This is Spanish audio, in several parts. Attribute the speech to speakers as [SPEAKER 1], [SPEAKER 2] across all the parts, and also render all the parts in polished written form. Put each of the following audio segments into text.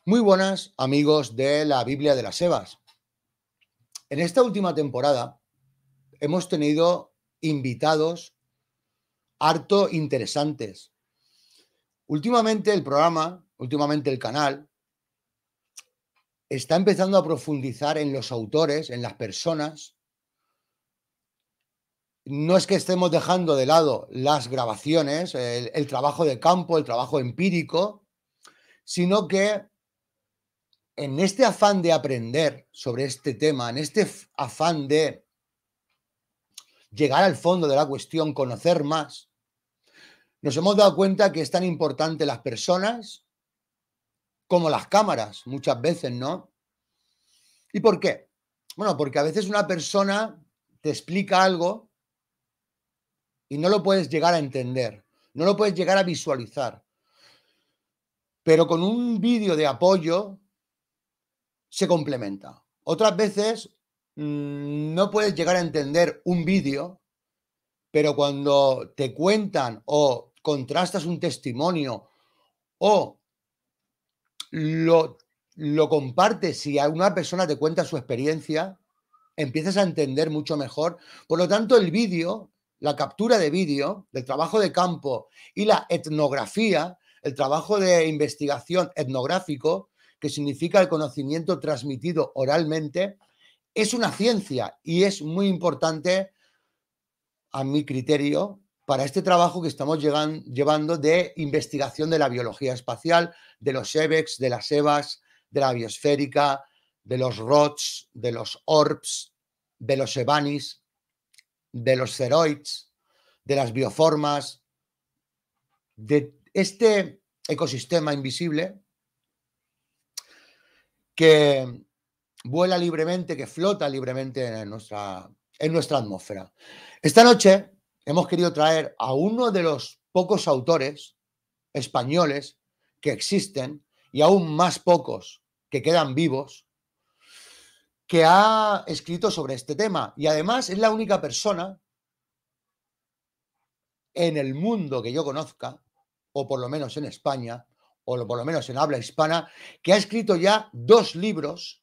[SPEAKER 1] Muy buenas, amigos de la Biblia de las Evas. En esta última temporada hemos tenido invitados harto interesantes. Últimamente el programa, últimamente el canal, está empezando a profundizar en los autores, en las personas. No es que estemos dejando de lado las grabaciones, el trabajo de campo, el trabajo empírico, sino que en este afán de aprender sobre este tema, en este afán de llegar al fondo de la cuestión, conocer más, nos hemos dado cuenta que es tan importante las personas como las cámaras, muchas veces, ¿no? ¿Y por qué? Bueno, porque a veces una persona te explica algo y no lo puedes llegar a entender, no lo puedes llegar a visualizar, pero con un vídeo de apoyo se complementa. Otras veces no puedes llegar a entender un vídeo, pero cuando te cuentan o contrastas un testimonio o lo compartes, si alguna persona te cuenta su experiencia, empiezas a entender mucho mejor. Por lo tanto, el vídeo, la captura de vídeo del trabajo de campo y la etnografía, el trabajo de investigación etnográfico, que significa el conocimiento transmitido oralmente, es una ciencia y es muy importante, a mi criterio, para este trabajo que estamos llevando de investigación de la biología espacial, de los EVEX, de las EVAs, de la biosférica, de los ROTS, de los ORBS, de los EVANIS, de los CEROIDS, de las bioformas, de este ecosistema invisible que vuela libremente, que flota libremente en nuestra atmósfera. Esta noche hemos querido traer a uno de los pocos autores españoles que existen y aún más pocos que quedan vivos, que ha escrito sobre este tema. Y además es la única persona en el mundo que yo conozca, o por lo menos en España, o por lo menos en habla hispana, que ha escrito ya 2 libros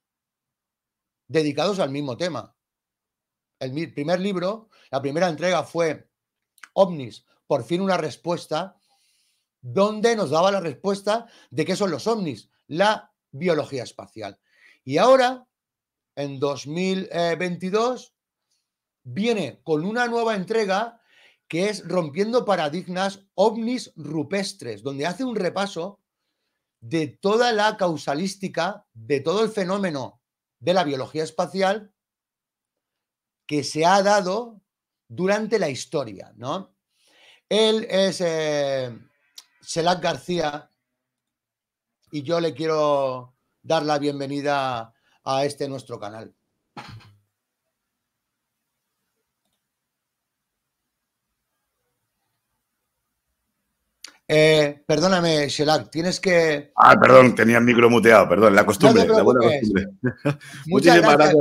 [SPEAKER 1] dedicados al mismo tema. El primer libro, la primera entrega fue OVNIs, por fin una respuesta, donde nos daba la respuesta de qué son los OVNIs, la biología espacial. Y ahora, en 2022, viene con una nueva entrega que es Rompiendo Paradigmas OVNIs Rupestres, donde hace un repaso de toda la causalística, de todo el fenómeno de la biología espacial que se ha dado durante la historia, ¿no? Él es Selac García y yo le quiero dar la bienvenida a este nuestro canal. Perdóname, Selac, tienes que...
[SPEAKER 2] Ah, perdón, tenía el micro muteado, perdón, la costumbre,
[SPEAKER 1] No te
[SPEAKER 2] la buena
[SPEAKER 1] preocupes.
[SPEAKER 2] costumbre.
[SPEAKER 1] Muchas gracias.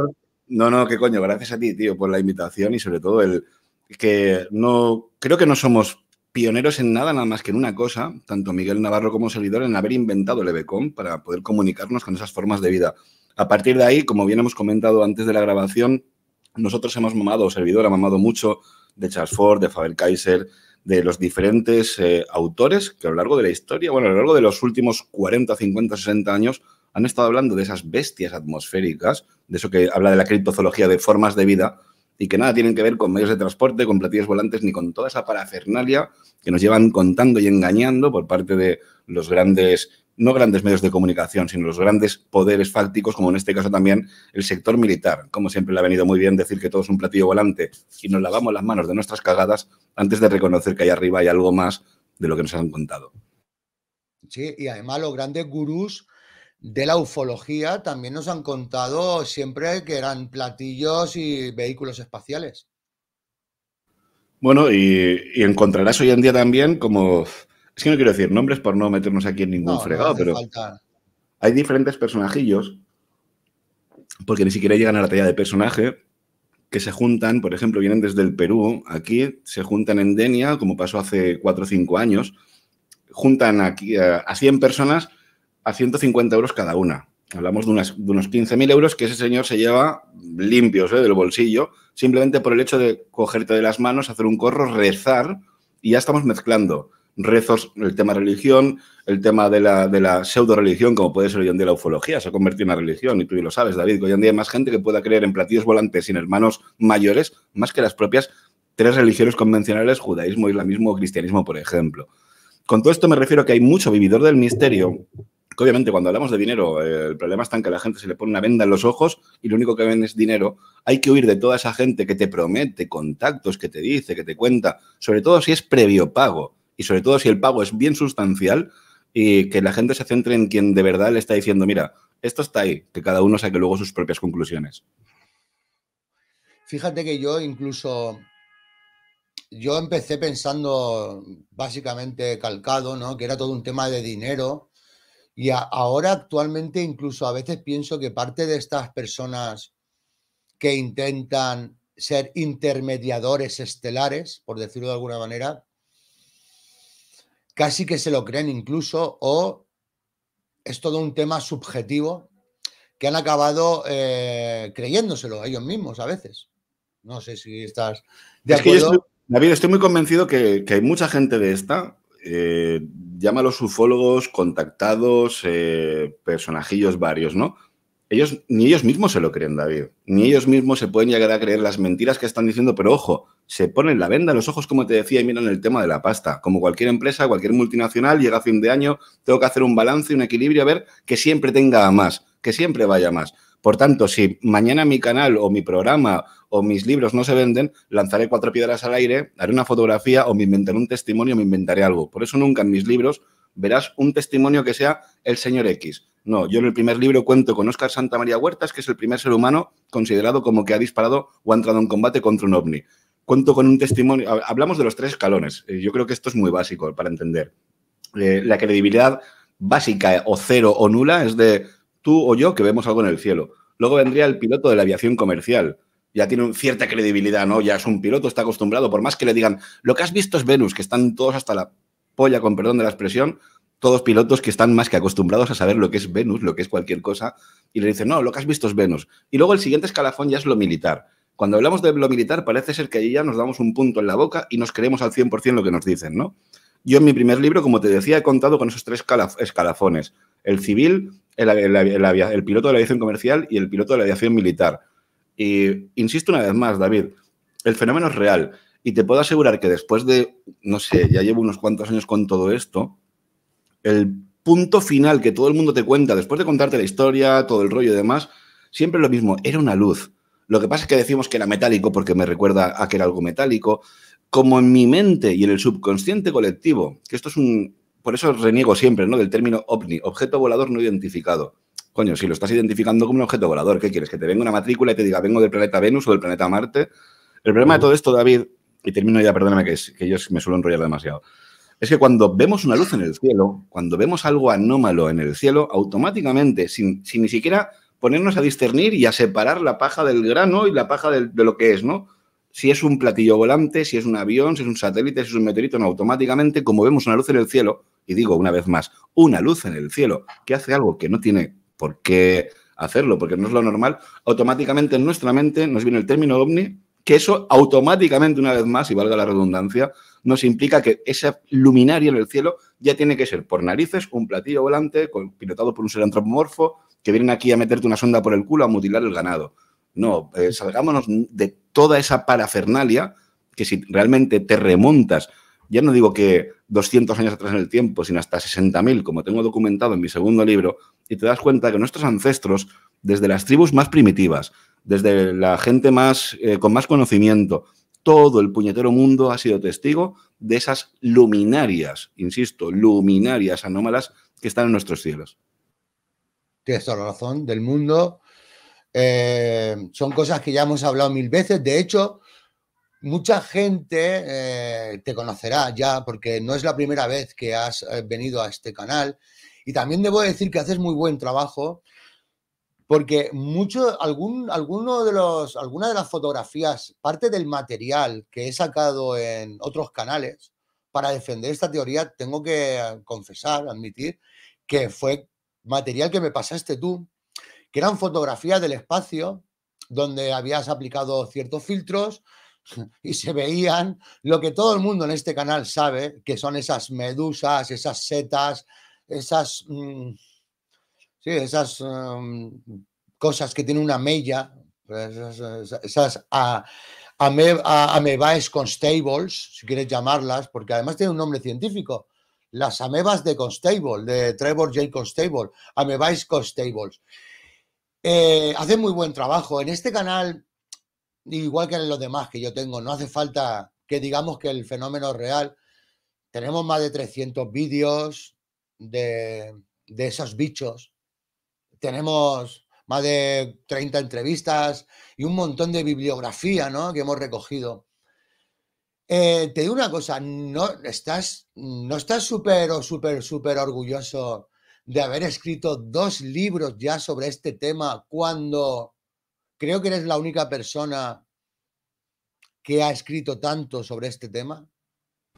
[SPEAKER 2] No, qué coño, gracias a ti, tío, por la invitación y sobre todo el que no, creo que no somos pioneros en nada más que en una cosa, tanto Miguel Navarro como servidor, en haber inventado el EBECOM para poder comunicarnos con esas formas de vida. A partir de ahí, como bien hemos comentado antes de la grabación, nosotros hemos mamado, o servidor ha mamado mucho de Charles Ford, de Faber-Kaiser, de los diferentes autores que a lo largo de la historia, bueno, a lo largo de los últimos 40, 50, 60 años han estado hablando de esas bestias atmosféricas, de eso que habla de la criptozoología de formas de vida y que nada tienen que ver con medios de transporte, con platillos volantes, ni con toda esa parafernalia que nos llevan contando y engañando por parte de los grandes, no grandes medios de comunicación, sino los grandes poderes fácticos, como en este caso también el sector militar. Como siempre le ha venido muy bien decir que todo es un platillo volante y nos lavamos las manos de nuestras cagadas antes de reconocer que ahí arriba hay algo más de lo que nos han contado.
[SPEAKER 1] Sí, y además los grandes gurús de la ufología también nos han contado siempre que eran platillos y vehículos espaciales.
[SPEAKER 2] Bueno, y encontrarás hoy en día también como... Es que no quiero decir nombres por no meternos aquí en ningún fregado,
[SPEAKER 1] hace
[SPEAKER 2] pero
[SPEAKER 1] falta.
[SPEAKER 2] Hay diferentes personajillos, porque ni siquiera llegan a la talla de personaje, que se juntan, por ejemplo, vienen desde el Perú, aquí se juntan en Denia, como pasó hace 4 o 5 años, juntan aquí a 100 personas a 150 euros cada una. Hablamos de unos 15.000 euros que ese señor se lleva limpios del bolsillo, simplemente por el hecho de cogerte de las manos, hacer un corro, rezar, y ya estamos mezclando rezos, el tema religión, el tema de la pseudo-religión, como puede ser hoy en día la ufología, se ha convertido en una religión, y tú lo sabes, David, que hoy en día hay más gente que pueda creer en platillos volantes sin hermanos mayores, más que las propias 3 religiones convencionales, judaísmo, islamismo o cristianismo, por ejemplo. Con todo esto me refiero a que hay mucho vividor del misterio, que obviamente cuando hablamos de dinero, el problema está en que a la gente se le pone una venda en los ojos y lo único que ven es dinero. Hay que huir de toda esa gente que te promete contactos, que te dice, que te cuenta, sobre todo si es previo pago y sobre todo si el pago es bien sustancial, y que la gente se centre en quien de verdad le está diciendo, mira, esto está ahí, que cada uno saque luego sus propias conclusiones.
[SPEAKER 1] Fíjate que yo incluso, yo empecé pensando básicamente calcado, ¿no? Que era todo un tema de dinero. Y ahora actualmente incluso a veces pienso que parte de estas personas que intentan ser intermediadores estelares, por decirlo de alguna manera, casi que se lo creen incluso, o es todo un tema subjetivo que han acabado creyéndoselo ellos mismos a veces. No sé si estás de
[SPEAKER 2] Es que yo estoy,
[SPEAKER 1] acuerdo.
[SPEAKER 2] David, estoy muy convencido que hay mucha gente de esta, llámalos ufólogos, contactados, personajillos varios, ¿no? Ni ellos mismos se lo creen, David. Ni ellos mismos se pueden llegar a creer las mentiras que están diciendo, pero ojo, se ponen la venda en los ojos, como te decía, y miran el tema de la pasta. Como cualquier empresa, cualquier multinacional, llega a fin de año, tengo que hacer un balance, un equilibrio, a ver que siempre tenga a más, que siempre vaya a más. Por tanto, si mañana mi canal o mi programa o mis libros no se venden, lanzaré 4 piedras al aire, haré una fotografía o me inventaré un testimonio, me inventaré algo. Por eso nunca en mis libros verás un testimonio que sea el señor X. No, yo en el primer libro cuento con Óscar Santamaría Huertas, que es el primer ser humano considerado como que ha disparado o ha entrado en combate contra un ovni. Cuento con un testimonio, hablamos de los 3 escalones, yo creo que esto es muy básico para entender. La credibilidad básica o cero o nula es de tú o yo que vemos algo en el cielo. Luego vendría el piloto de la aviación comercial. Ya tiene cierta credibilidad, ¿no? Ya es un piloto, está acostumbrado, por más que le digan, lo que has visto es Venus, que están todos hasta la polla, con perdón de la expresión, todos pilotos que están más que acostumbrados a saber lo que es Venus, lo que es cualquier cosa, y le dicen, no, lo que has visto es Venus. Y luego el siguiente escalafón ya es lo militar. Cuando hablamos de lo militar, parece ser que allí ya nos damos un punto en la boca y nos creemos al 100% lo que nos dicen, ¿no? Yo en mi primer libro, como te decía, he contado con esos 3 escalafones. El civil, el piloto de la aviación comercial y el piloto de la aviación militar. Y insisto una vez más, David, el fenómeno es real. Y te puedo asegurar que después de, no sé, ya llevo unos cuantos años con todo esto, el punto final que todo el mundo te cuenta, después de contarte la historia, todo el rollo y demás, siempre es lo mismo, era una luz. Lo que pasa es que decimos que era metálico porque me recuerda a que era algo metálico. Como en mi mente y en el subconsciente colectivo, que esto es un... Por eso reniego siempre, ¿no?, del término OVNI, objeto volador no identificado. Coño, si lo estás identificando como un objeto volador, ¿qué quieres? ¿Que te venga una matrícula y te diga vengo del planeta Venus o del planeta Marte? El problema de todo esto, David, y termino ya, perdóname que yo me suelo enrollar demasiado, es que cuando vemos una luz en el cielo, cuando vemos algo anómalo en el cielo, automáticamente, sin ni siquiera ponernos a discernir y a separar la paja del grano y la paja de lo que es, ¿no? Si es un platillo volante, si es un avión, si es un satélite, si es un meteorito, no, automáticamente, como vemos una luz en el cielo, y digo una vez más, una luz en el cielo que hace algo que no tiene por qué hacerlo, porque no es lo normal, automáticamente en nuestra mente nos viene el término ovni, que eso automáticamente, una vez más, y valga la redundancia, nos implica que esa luminaria en el cielo ya tiene que ser por narices un platillo volante pilotado por un ser antropomorfo que vienen aquí a meterte una sonda por el culo a mutilar el ganado. No, salgámonos de toda esa parafernalia que si realmente te remontas, ya no digo que 200 años atrás en el tiempo, sino hasta 60.000, como tengo documentado en mi segundo libro, y te das cuenta que nuestros ancestros, desde las tribus más primitivas, desde la gente más con más conocimiento, todo el puñetero mundo ha sido testigo de esas luminarias, insisto, luminarias anómalas que están en nuestros cielos.
[SPEAKER 1] Tienes toda la razón del mundo. Son cosas que ya hemos hablado 1000 veces. De hecho, mucha gente te conocerá ya, porque no es la primera vez que has venido a este canal. Y también debo decir que haces muy buen trabajo, porque alguna de las fotografías, parte del material que he sacado en otros canales para defender esta teoría, tengo que confesar, admitir, que fue material que me pasaste tú, que eran fotografías del espacio donde habías aplicado ciertos filtros y se veían lo que todo el mundo en este canal sabe, que son esas medusas, esas setas, esas, sí, esas cosas que tienen una mella, esas amebaes constables, si quieres llamarlas, porque además tiene un nombre científico. Las amebas de Constable, de Trevor J. Constable, amebaes constables. Hacen muy buen trabajo. En este canal, igual que en los demás que yo tengo, no hace falta que digamos que el fenómeno es real. Tenemos más de 300 vídeos de esos bichos. Tenemos más de 30 entrevistas y un montón de bibliografía, ¿no?, que hemos recogido. Te digo una cosa, ¿no estás súper orgulloso de haber escrito 2 libros ya sobre este tema, cuando creo que eres la única persona que ha escrito tanto sobre este tema?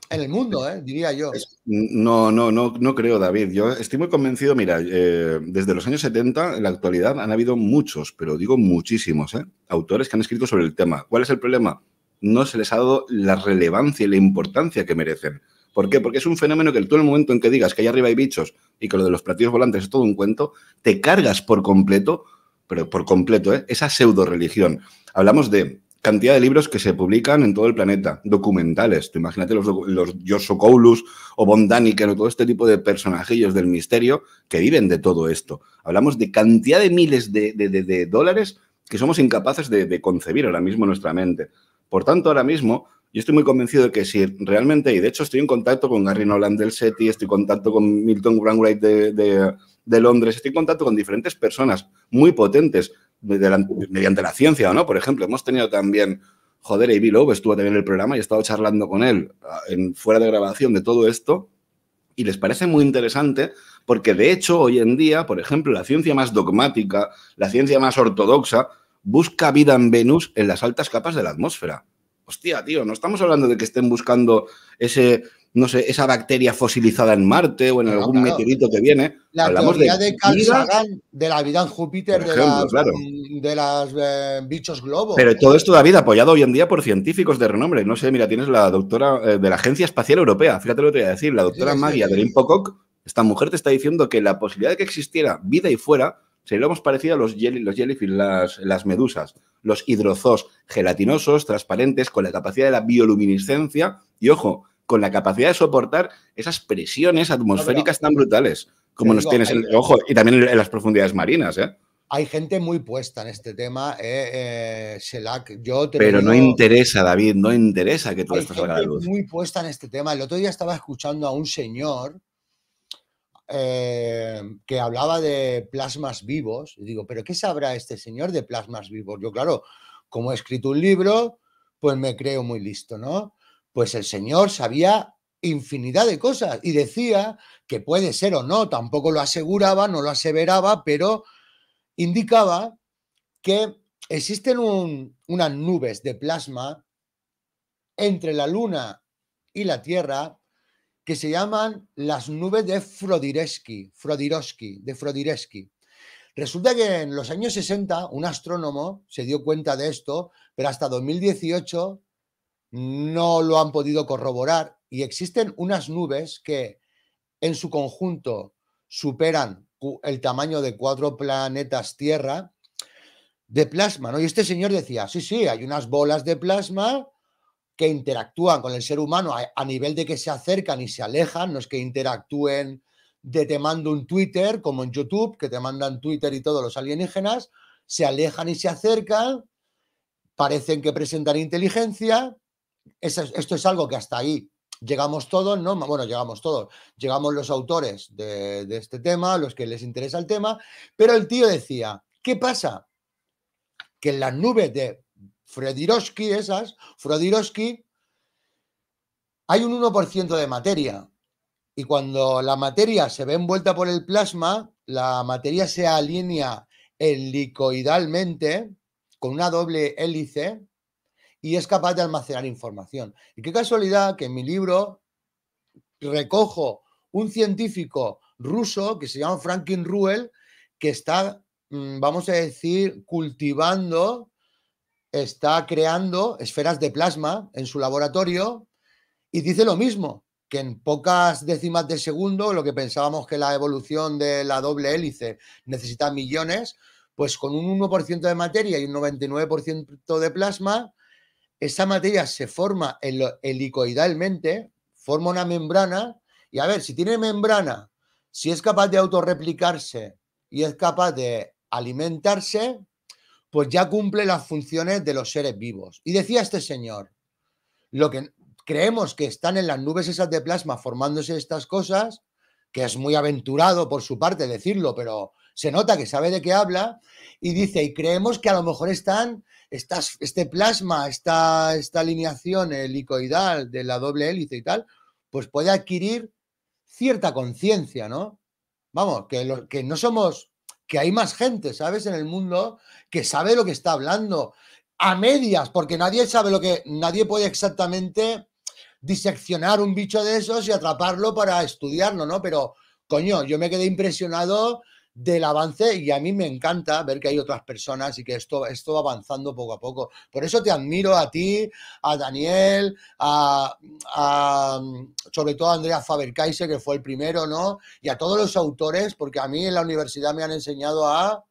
[SPEAKER 1] En el mundo, diría yo.
[SPEAKER 2] No creo, David. Yo estoy muy convencido, mira, desde los años 70, en la actualidad, han habido muchos, pero digo muchísimos, autores que han escrito sobre el tema. ¿Cuál es el problema? No se les ha dado la relevancia y la importancia que merecen. ¿Por qué? Porque es un fenómeno que tú en el momento en que digas que allá arriba hay bichos y que lo de los platillos volantes es todo un cuento, te cargas por completo, pero por completo, esa pseudo-religión. Hablamos de cantidad de libros que se publican en todo el planeta, documentales. Tú imagínate los George Socoulus o Von Daniken o todo este tipo de personajillos del misterio que viven de todo esto. Hablamos de cantidad de miles de dólares que somos incapaces de concebir ahora mismo en nuestra mente. Por tanto, ahora mismo, yo estoy muy convencido de que si realmente, y de hecho estoy en contacto con Gary Nolan del SETI, estoy en contacto con Milton Wainwright de Londres, estoy en contacto con diferentes personas muy potentes mediante la ciencia, ¿no? Por ejemplo, hemos tenido también, A.B. Loeb estuvo también en el programa y he estado charlando con él fuera de grabación de todo esto y les parece muy interesante porque, de hecho, hoy en día, por ejemplo, la ciencia más dogmática, la ciencia más ortodoxa, busca vida en Venus en las altas capas de la atmósfera. Hostia, tío, no estamos hablando de que estén buscando esa bacteria fosilizada en Marte o en algún meteorito que viene.
[SPEAKER 1] La
[SPEAKER 2] Hablamos
[SPEAKER 1] teoría de Carl
[SPEAKER 2] vida,
[SPEAKER 1] Sagan de la vida en Júpiter,
[SPEAKER 2] por ejemplo, claro.
[SPEAKER 1] de las bichos globo.
[SPEAKER 2] Pero todo esto, David, apoyado hoy en día por científicos de renombre. No sé, mira, tienes la doctora de la Agencia Espacial Europea, fíjate lo que te voy a decir, la doctora Maggie Adeline Pocock. Esta mujer te está diciendo que la posibilidad de que existiera vida ahí fuera sería lo más parecido a los jellyfish, las medusas, los hidrozoos gelatinosos, transparentes, con la capacidad de la bioluminiscencia y, ojo, con la capacidad de soportar esas presiones atmosféricas tan brutales como nos tienes, ojo, y también en las profundidades marinas,
[SPEAKER 1] Hay gente muy puesta en este tema, Shellac.
[SPEAKER 2] Pero no interesa, David, no interesa que todo esto salga a la luz.
[SPEAKER 1] Hay gente muy puesta en este tema. El otro día estaba escuchando a un señor que hablaba de plasmas vivos. Y digo, ¿pero qué sabrá este señor de plasmas vivos? Yo, claro, como he escrito un libro, pues me creo muy listo, ¿no? Pues el señor sabía infinidad de cosas y decía que puede ser o no, tampoco lo aseguraba, no lo aseveraba, pero indicaba que existen unas nubes de plasma entre la Luna y la Tierra que se llaman las nubes de Frodiresky. Resulta que en los años 60 un astrónomo se dio cuenta de esto, pero hasta 2018 no lo han podido corroborar y existen unas nubes que en su conjunto superan el tamaño de 4 planetas Tierra de plasma, ¿no? Y este señor decía, sí, hay unas bolas de plasma que interactúan con el ser humano a nivel de que se acercan y se alejan, no es que interactúen de te mando un Twitter, como en YouTube, que te mandan Twitter y todos los alienígenas, se alejan y se acercan, parecen que presentan inteligencia. Esto es algo que hasta ahí llegamos todos, ¿no? Bueno, llegamos todos, llegamos los autores de este tema, los que les interesa el tema, pero el tío decía, ¿qué pasa? Que en las nubes de Frodirovsky, hay un 1% de materia. Y cuando la materia se ve envuelta por el plasma, la materia se alinea helicoidalmente con una doble hélice y es capaz de almacenar información. Y qué casualidad que en mi libro recojo un científico ruso que se llama Franklin Ruel, que está, vamos a decir, cultivando, está creando esferas de plasma en su laboratorio y dice lo mismo, que en pocas décimas de segundo, lo que pensábamos que la evolución de la doble hélice necesita millones, pues con un 1% de materia y un 99% de plasma, esa materia se forma helicoidalmente, forma una membrana, y a ver, si tiene membrana, si es capaz de autorreplicarse y es capaz de alimentarse, pues ya cumple las funciones de los seres vivos. Y decía este señor, lo que creemos que están en las nubes esas de plasma formándose estas cosas, que es muy aventurado por su parte decirlo, pero se nota que sabe de qué habla, y dice, y creemos que a lo mejor están, este plasma, esta alineación helicoidal de la doble hélice y tal, pues puede adquirir cierta conciencia, ¿no? Vamos, que no somos, que hay más gente, ¿sabes? En el mundo que sabe lo que está hablando a medias, porque nadie puede exactamente diseccionar un bicho de esos y atraparlo para estudiarlo, ¿no? Pero, coño, yo me quedé impresionado del avance y a mí me encanta ver que hay otras personas y que esto va avanzando poco a poco. Por eso te admiro a ti, a Daniel, sobre todo a Andrea Faber-Kaiser, que fue el primero, ¿no? Y a todos los autores, porque a mí en la universidad me han enseñado a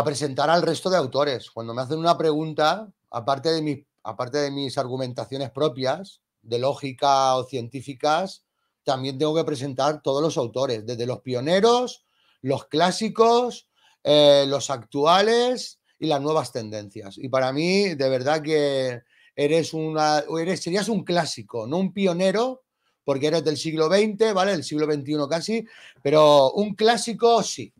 [SPEAKER 1] presentar al resto de autores. Cuando me hacen una pregunta, aparte de mis argumentaciones propias, de lógica o científicas, también tengo que presentar todos los autores, desde los pioneros, los clásicos, los actuales y las nuevas tendencias. Y para mí, de verdad que serías un clásico, no un pionero, porque eres del siglo XX, ¿vale? Del siglo XXI casi, pero un clásico sí.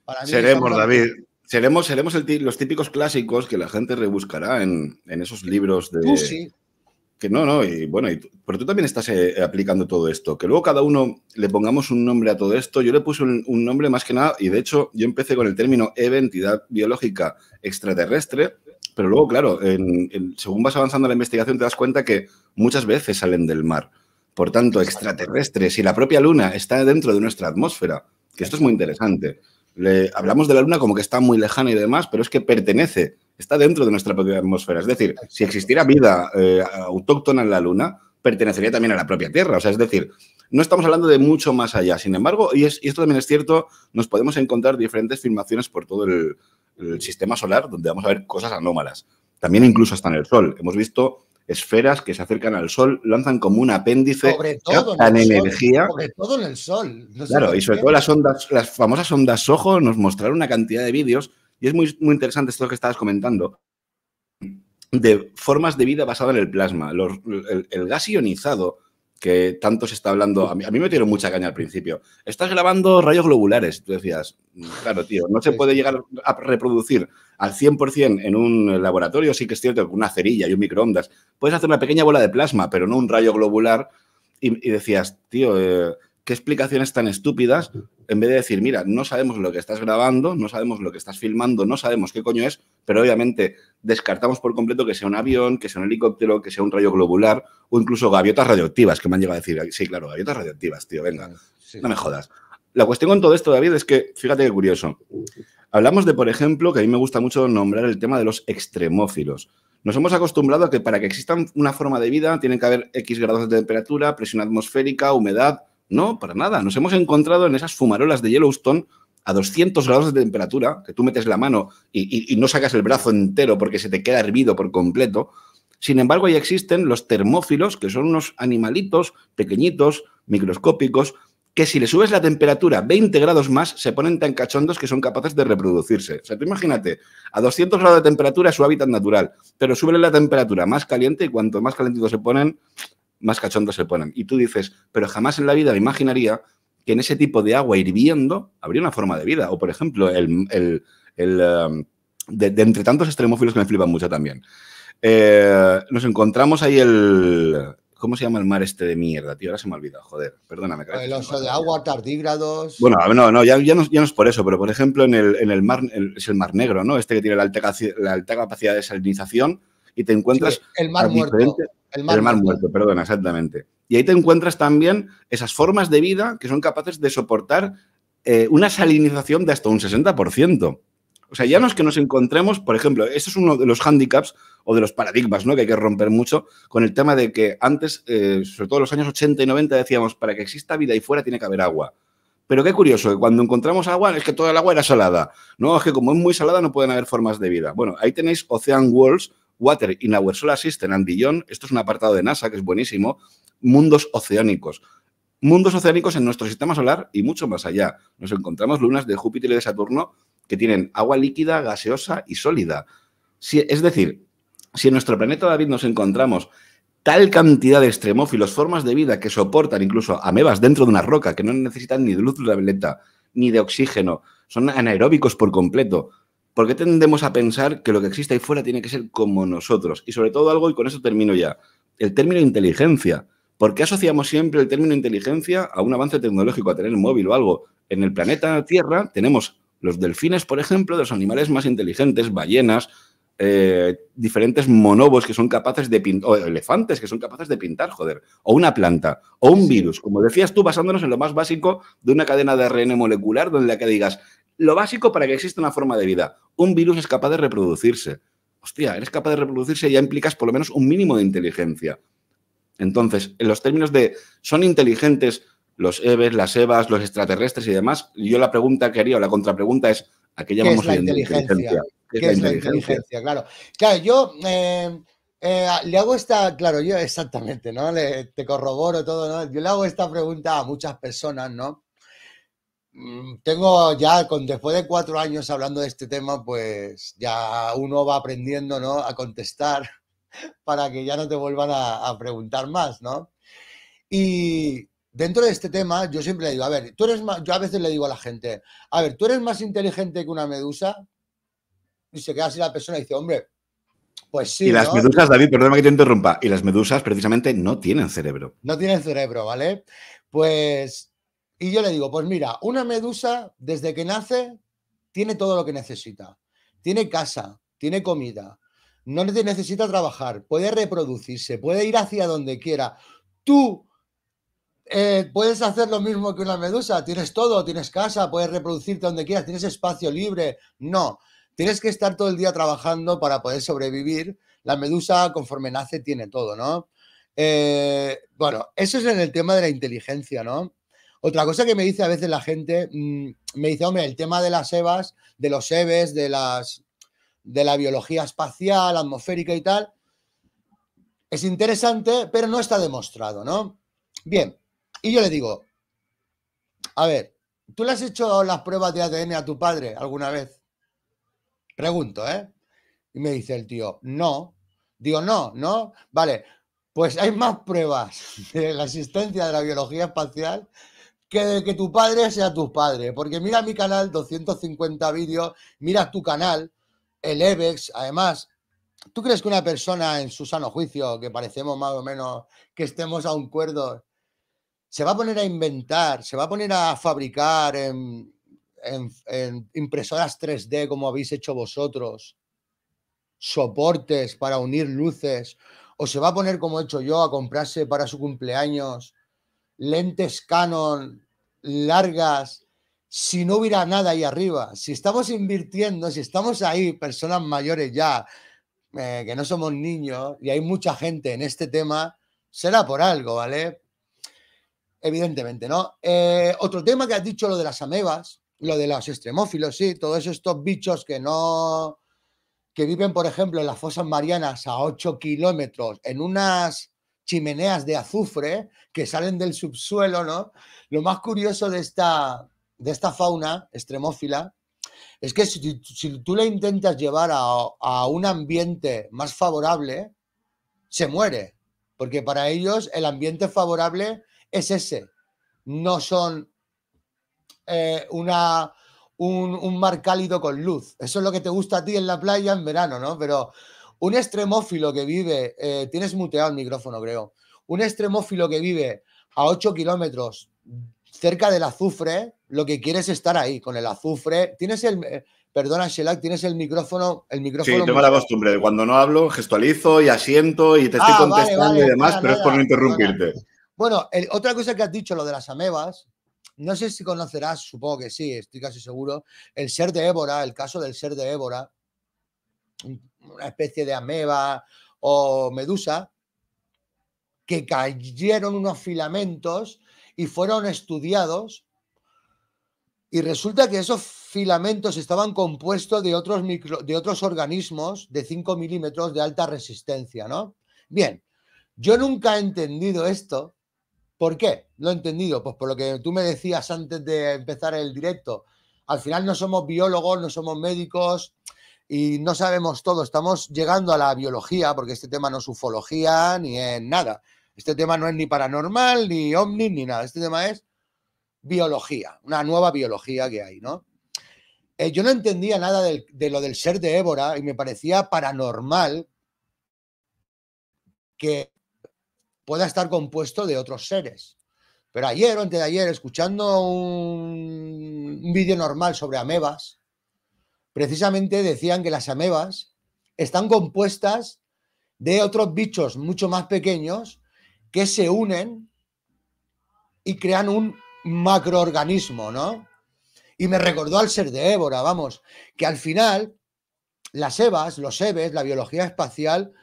[SPEAKER 2] Para mí seremos, David. Seremos los típicos clásicos que la gente rebuscará en esos libros de...
[SPEAKER 1] Tú sí.
[SPEAKER 2] Que no, y bueno, pero tú también estás aplicando todo esto. Que luego cada uno le pongamos un nombre a todo esto. Yo le puse un nombre más que nada, y de hecho yo empecé con el término entidad biológica extraterrestre, pero luego, claro, según vas avanzando en la investigación te das cuenta que muchas veces salen del mar. Por tanto, extraterrestres, y la propia Luna está dentro de nuestra atmósfera, que esto es muy interesante. Hablamos de la Luna como que está muy lejana y demás, pero es que pertenece, está dentro de nuestra propia atmósfera. Es decir, si existiera vida autóctona en la Luna, pertenecería también a la propia Tierra. O sea, es decir, no estamos hablando de mucho más allá. Sin embargo, y esto también es cierto, nos podemos encontrar diferentes filmaciones por todo el sistema solar donde vamos a ver cosas anómalas. También incluso hasta en el Sol. Hemos visto esferas que se acercan al Sol, lanzan como un apéndice,
[SPEAKER 1] sobre todo
[SPEAKER 2] captan energía.
[SPEAKER 1] Sobre todo en el Sol.
[SPEAKER 2] No sé, claro, y sobre todo las famosas ondas SOHO nos mostraron una cantidad de vídeos, y es muy, muy interesante esto que estabas comentando, de formas de vida basada en el plasma. El gas ionizado, que tanto se está hablando, a mí me dieron mucha caña al principio. Estás grabando rayos globulares. Tú decías, claro, tío, no se puede llegar a reproducir al 100% en un laboratorio. Sí que es cierto que con una cerilla y un microondas puedes hacer una pequeña bola de plasma, pero no un rayo globular. Y decías, tío, qué explicaciones tan estúpidas, en vez de decir, mira, no sabemos lo que estás grabando, no sabemos lo que estás filmando, no sabemos qué coño es, pero obviamente descartamos por completo que sea un avión, que sea un helicóptero, que sea un rayo globular o incluso gaviotas radioactivas, que me han llegado a decir, sí, claro, gaviotas radioactivas, tío, venga, sí. No me jodas. La cuestión con todo esto, David, es que, fíjate qué curioso, hablamos de, por ejemplo, que a mí me gusta mucho nombrar el tema de los extremófilos. Nos hemos acostumbrado a que para que exista una forma de vida tienen que haber X grados de temperatura, presión atmosférica, humedad. No, para nada. Nos hemos encontrado en esas fumarolas de Yellowstone a 200 grados de temperatura, que tú metes la mano y no sacas el brazo entero porque se te queda hervido por completo. Sin embargo, ahí existen los termófilos, que son unos animalitos pequeñitos, microscópicos, que si le subes la temperatura 20 grados más, se ponen tan cachondos que son capaces de reproducirse. O sea, tú imagínate, a 200 grados de temperatura es su hábitat natural, pero súbele la temperatura más caliente y cuanto más calentitos se ponen, más cachondos se ponen. Y tú dices, pero jamás en la vida me imaginaría que en ese tipo de agua hirviendo habría una forma de vida. O, por ejemplo, de entre tantos extremófilos que me flipan mucho también. Nos encontramos ahí ¿cómo se llama el mar este de mierda, tío? Ahora se me ha olvidado, joder, perdóname.
[SPEAKER 1] El oso de agua, tardígrados...
[SPEAKER 2] Bueno, ya no es por eso, pero por ejemplo en el mar, es el Mar Negro, ¿no? Este que tiene la alta capacidad de salinización y te encuentras...
[SPEAKER 1] Sí, el Mar Muerto.
[SPEAKER 2] El mar muerto, perdona, exactamente. Y ahí te encuentras también esas formas de vida que son capaces de soportar una salinización de hasta un 60%. O sea, ya no es que nos encontremos, por ejemplo, eso es uno de los hándicaps o de los paradigmas, ¿no?, que hay que romper mucho con el tema de que antes, sobre todo en los años 80 y 90, decíamos, para que exista vida ahí fuera tiene que haber agua. Pero qué curioso, que cuando encontramos agua es que toda el agua era salada. No, es que como es muy salada no pueden haber formas de vida. Bueno, ahí tenéis Ocean Worlds, Water in Our Solar System and Beyond. Esto es un apartado de NASA que es buenísimo. Mundos oceánicos. Mundos oceánicos en nuestro sistema solar y mucho más allá. Nos encontramos lunas de Júpiter y de Saturno que tienen agua líquida, gaseosa y sólida. Es decir, si en nuestro planeta, David, nos encontramos tal cantidad de extremófilos, formas de vida que soportan incluso amebas dentro de una roca, que no necesitan ni de luz ultravioleta, ni de oxígeno, son anaeróbicos por completo. ¿Por qué tendemos a pensar que lo que existe ahí fuera tiene que ser como nosotros? Y sobre todo algo, y con eso termino ya, el término inteligencia. ¿Por qué asociamos siempre el término inteligencia a un avance tecnológico, a tener un móvil o algo? En el planeta Tierra tenemos los delfines, por ejemplo, de los animales más inteligentes, ballenas, diferentes monobos que son capaces de pintar, o elefantes que son capaces de pintar, joder, o una planta, o un virus, como decías tú, basándonos en lo más básico de una cadena de ARN molecular, donde la que digas, lo básico para que exista una forma de vida. Un virus es capaz de reproducirse. Hostia, eres capaz de reproducirse y ya implicas por lo menos un mínimo de inteligencia. Entonces, en los términos de, ¿son inteligentes los EVEs, las EVAs, los extraterrestres y demás? Yo la pregunta que haría, o la contrapregunta es, ¿a qué llamamos hoy en día inteligencia?
[SPEAKER 1] ¿Qué es la inteligencia? Claro, yo le hago esta, claro, yo exactamente, ¿no? Te corroboro todo, ¿no? Yo le hago esta pregunta a muchas personas, ¿no? Tengo ya, después de 4 años hablando de este tema, pues ya uno va aprendiendo, ¿no?, a contestar para que ya no te vuelvan a preguntar más, ¿no? Y dentro de este tema, yo siempre le digo, a ver, tú eres más, yo a veces le digo a la gente, a ver, ¿tú eres más inteligente que una medusa? Y se queda así la persona y dice, hombre, pues sí,
[SPEAKER 2] y las
[SPEAKER 1] ¿no?
[SPEAKER 2] medusas, David, perdóname que te interrumpa, y las medusas precisamente no tienen cerebro.
[SPEAKER 1] No tienen cerebro, ¿vale? Pues, y yo le digo, pues mira, una medusa desde que nace tiene todo lo que necesita. Tiene casa, tiene comida, no necesita trabajar, puede reproducirse, puede ir hacia donde quiera. Tú puedes hacer lo mismo que una medusa, tienes todo, tienes casa, puedes reproducirte donde quieras, tienes espacio libre. No, tienes que estar todo el día trabajando para poder sobrevivir. La medusa, conforme nace, tiene todo, ¿no? Bueno, eso es en el tema de la inteligencia, ¿no? Otra cosa que me dice a veces la gente, me dice, hombre, el tema de las EVAs, de los EVEs, de la biología espacial, atmosférica y tal, es interesante, pero no está demostrado, ¿no? Bien, y yo le digo, a ver, ¿tú le has hecho las pruebas de ADN a tu padre alguna vez? Pregunto, ¿eh? Y me dice el tío, no. Digo, no, no. Vale, pues hay más pruebas de la existencia de la biología espacial que de que tu padre sea tu padre. Porque mira mi canal, 250 vídeos, mira tu canal, el EVEX, además. ¿Tú crees que una persona en su sano juicio, que parecemos más o menos que estemos aún cuerdos, se va a poner a inventar, se va a poner a fabricar en impresoras 3D como habéis hecho vosotros, soportes para unir luces, o se va a poner como he hecho yo a comprarse para su cumpleaños lentes Canon largas si no hubiera nada ahí arriba? Si estamos invirtiendo, si estamos ahí, personas mayores ya, que no somos niños, y hay mucha gente en este tema, será por algo, ¿vale? Evidentemente, ¿no? Otro tema que has dicho, lo de las amebas, lo de los extremófilos, sí, todos estos bichos que viven, por ejemplo, en las fosas marianas a 8 kilómetros, en unas chimeneas de azufre que salen del subsuelo, ¿no? Lo más curioso de esta fauna extremófila es que si tú le intentas llevar a un ambiente más favorable, se muere, porque para ellos el ambiente favorable es ese, no son un mar cálido con luz. Eso es lo que te gusta a ti en la playa en verano, ¿no? Pero un extremófilo que vive, tienes muteado el micrófono, creo, un extremófilo que vive a 8 kilómetros cerca del azufre, lo que quiere es estar ahí, con el azufre. Tienes perdona, Shellac, tienes el micrófono.
[SPEAKER 2] Sí, tengo la costumbre de cuando no hablo, gestualizo y asiento y te estoy contestando
[SPEAKER 1] vale,
[SPEAKER 2] y demás,
[SPEAKER 1] nada,
[SPEAKER 2] pero es por no
[SPEAKER 1] perdona.
[SPEAKER 2] interrumpirte.
[SPEAKER 1] Bueno, otra cosa que has dicho, lo de las amebas, no sé si conocerás, supongo que sí, estoy casi seguro, el ser de Évora, el caso del ser de Évora, una especie de ameba o medusa, que cayeron unos filamentos y fueron estudiados, y resulta que esos filamentos estaban compuestos de otros organismos de 5 milímetros de alta resistencia, ¿no? Bien, yo nunca he entendido esto. ¿Por qué? Lo he entendido, pues por lo que tú me decías antes de empezar el directo. Al final no somos biólogos, no somos médicos y no sabemos todo. Estamos llegando a la biología, porque este tema no es ufología ni es nada. Este tema no es ni paranormal, ni ovni, ni nada. Este tema es biología, una nueva biología que hay, ¿no? Yo no entendía nada de lo del ser de Évora y me parecía paranormal que pueda estar compuesto de otros seres. Pero ayer o antes de ayer, escuchando un vídeo normal sobre amebas, precisamente decían que las amebas están compuestas de otros bichos mucho más pequeños que se unen y crean un macroorganismo, ¿no? Y me recordó al ser de Évora, vamos, que al final las EVAs, los EVEs, la biología espacial,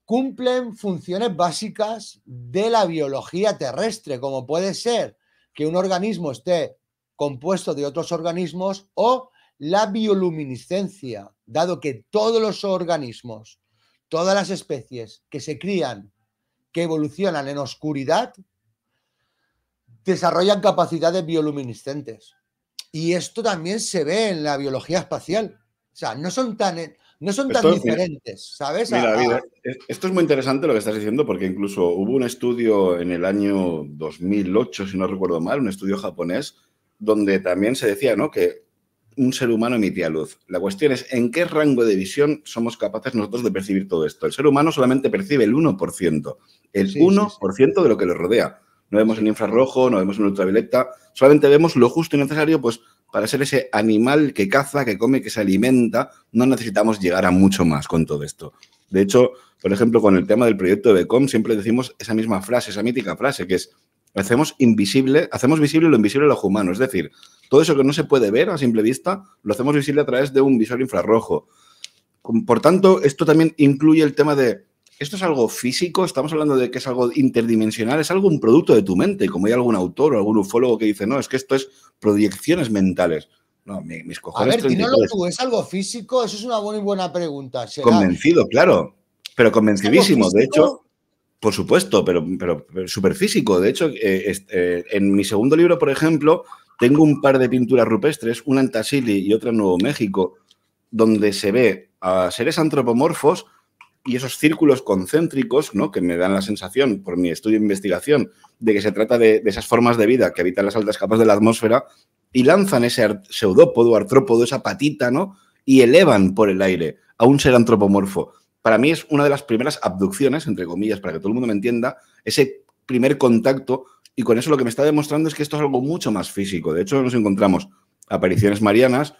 [SPEAKER 1] cumplen funciones básicas de la biología terrestre, como puede ser que un organismo esté compuesto de otros organismos o la bioluminiscencia, dado que todos los organismos, todas las especies que se crían, que evolucionan en oscuridad, desarrollan capacidades bioluminiscentes. Y esto también se ve en la biología espacial. O sea, no son tan diferentes, ¿sabes?
[SPEAKER 2] Mira, David, esto es muy interesante lo que estás diciendo, porque incluso hubo un estudio en el año 2008, si no recuerdo mal, un estudio japonés, donde también se decía, ¿no?, que un ser humano emitía luz. La cuestión es en qué rango de visión somos capaces nosotros de percibir todo esto. El ser humano solamente percibe el 1%, el 1% de lo que le rodea. No vemos el infrarrojo, no vemos el ultravioleta, solamente vemos lo justo y necesario, pues, para ser ese animal que caza, que come, que se alimenta. No necesitamos llegar a mucho más con todo esto. De hecho, por ejemplo, con el tema del proyecto de BECOM siempre decimos esa misma frase, esa mítica frase, que es hacemos visible lo invisible a los humanos. Es decir, todo eso que no se puede ver a simple vista, lo hacemos visible a través de un visor infrarrojo. Por tanto, esto también incluye el tema de ¿esto es algo físico? ¿Estamos hablando de que es algo interdimensional? ¿Es algo un producto de tu mente? Como hay algún autor o algún ufólogo que dice, no, es que esto es proyecciones mentales. No, mis cojones.
[SPEAKER 1] A ver, dínoslo tú, ¿es algo físico? Eso es una muy buena pregunta. ¿Será?
[SPEAKER 2] Convencido, claro, pero convencidísimo. De hecho, por supuesto, pero súper físico. De hecho, en mi segundo libro, por ejemplo, tengo un par de pinturas rupestres, una en Tassili y otra en Nuevo México, donde se ve a seres antropomorfos y esos círculos concéntricos, ¿no?, que me dan la sensación, por mi estudio e investigación, de que se trata de esas formas de vida que habitan las altas capas de la atmósfera y lanzan ese pseudópodo, artrópodo, esa patita, ¿no?, y elevan por el aire a un ser antropomorfo. Para mí es una de las primeras abducciones, entre comillas, para que todo el mundo me entienda, ese primer contacto, y con eso lo que me está demostrando es que esto es algo mucho más físico. De hecho, nos encontramos apariciones marianas,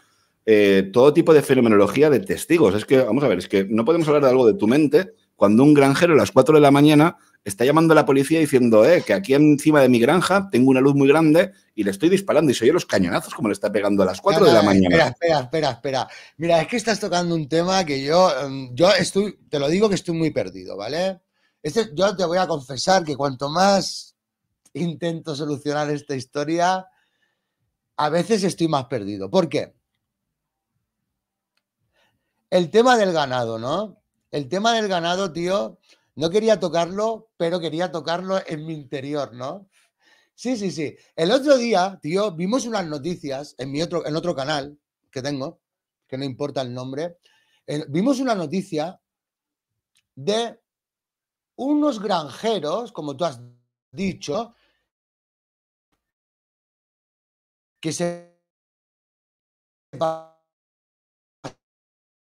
[SPEAKER 2] todo tipo de fenomenología de testigos. Es que, vamos a ver, es que no podemos hablar de algo de tu mente cuando un granjero a las 4 de la mañana está llamando a la policía diciendo que aquí encima de mi granja tengo una luz muy grande y le estoy disparando y se oye los cañonazos como le está pegando a las 4 de la mañana.
[SPEAKER 1] Espera. Mira, es que estás tocando un tema que yo te lo digo que estoy muy perdido, ¿vale? Yo te voy a confesar que cuanto más intento solucionar esta historia, a veces estoy más perdido. ¿Por qué? El tema del ganado, ¿no? El tema del ganado, tío, no quería tocarlo, pero quería tocarlo en mi interior, ¿no? Sí. El otro día, tío, vimos unas noticias en otro canal que tengo, que no importa el nombre, vimos una noticia de unos granjeros, como tú has dicho, que se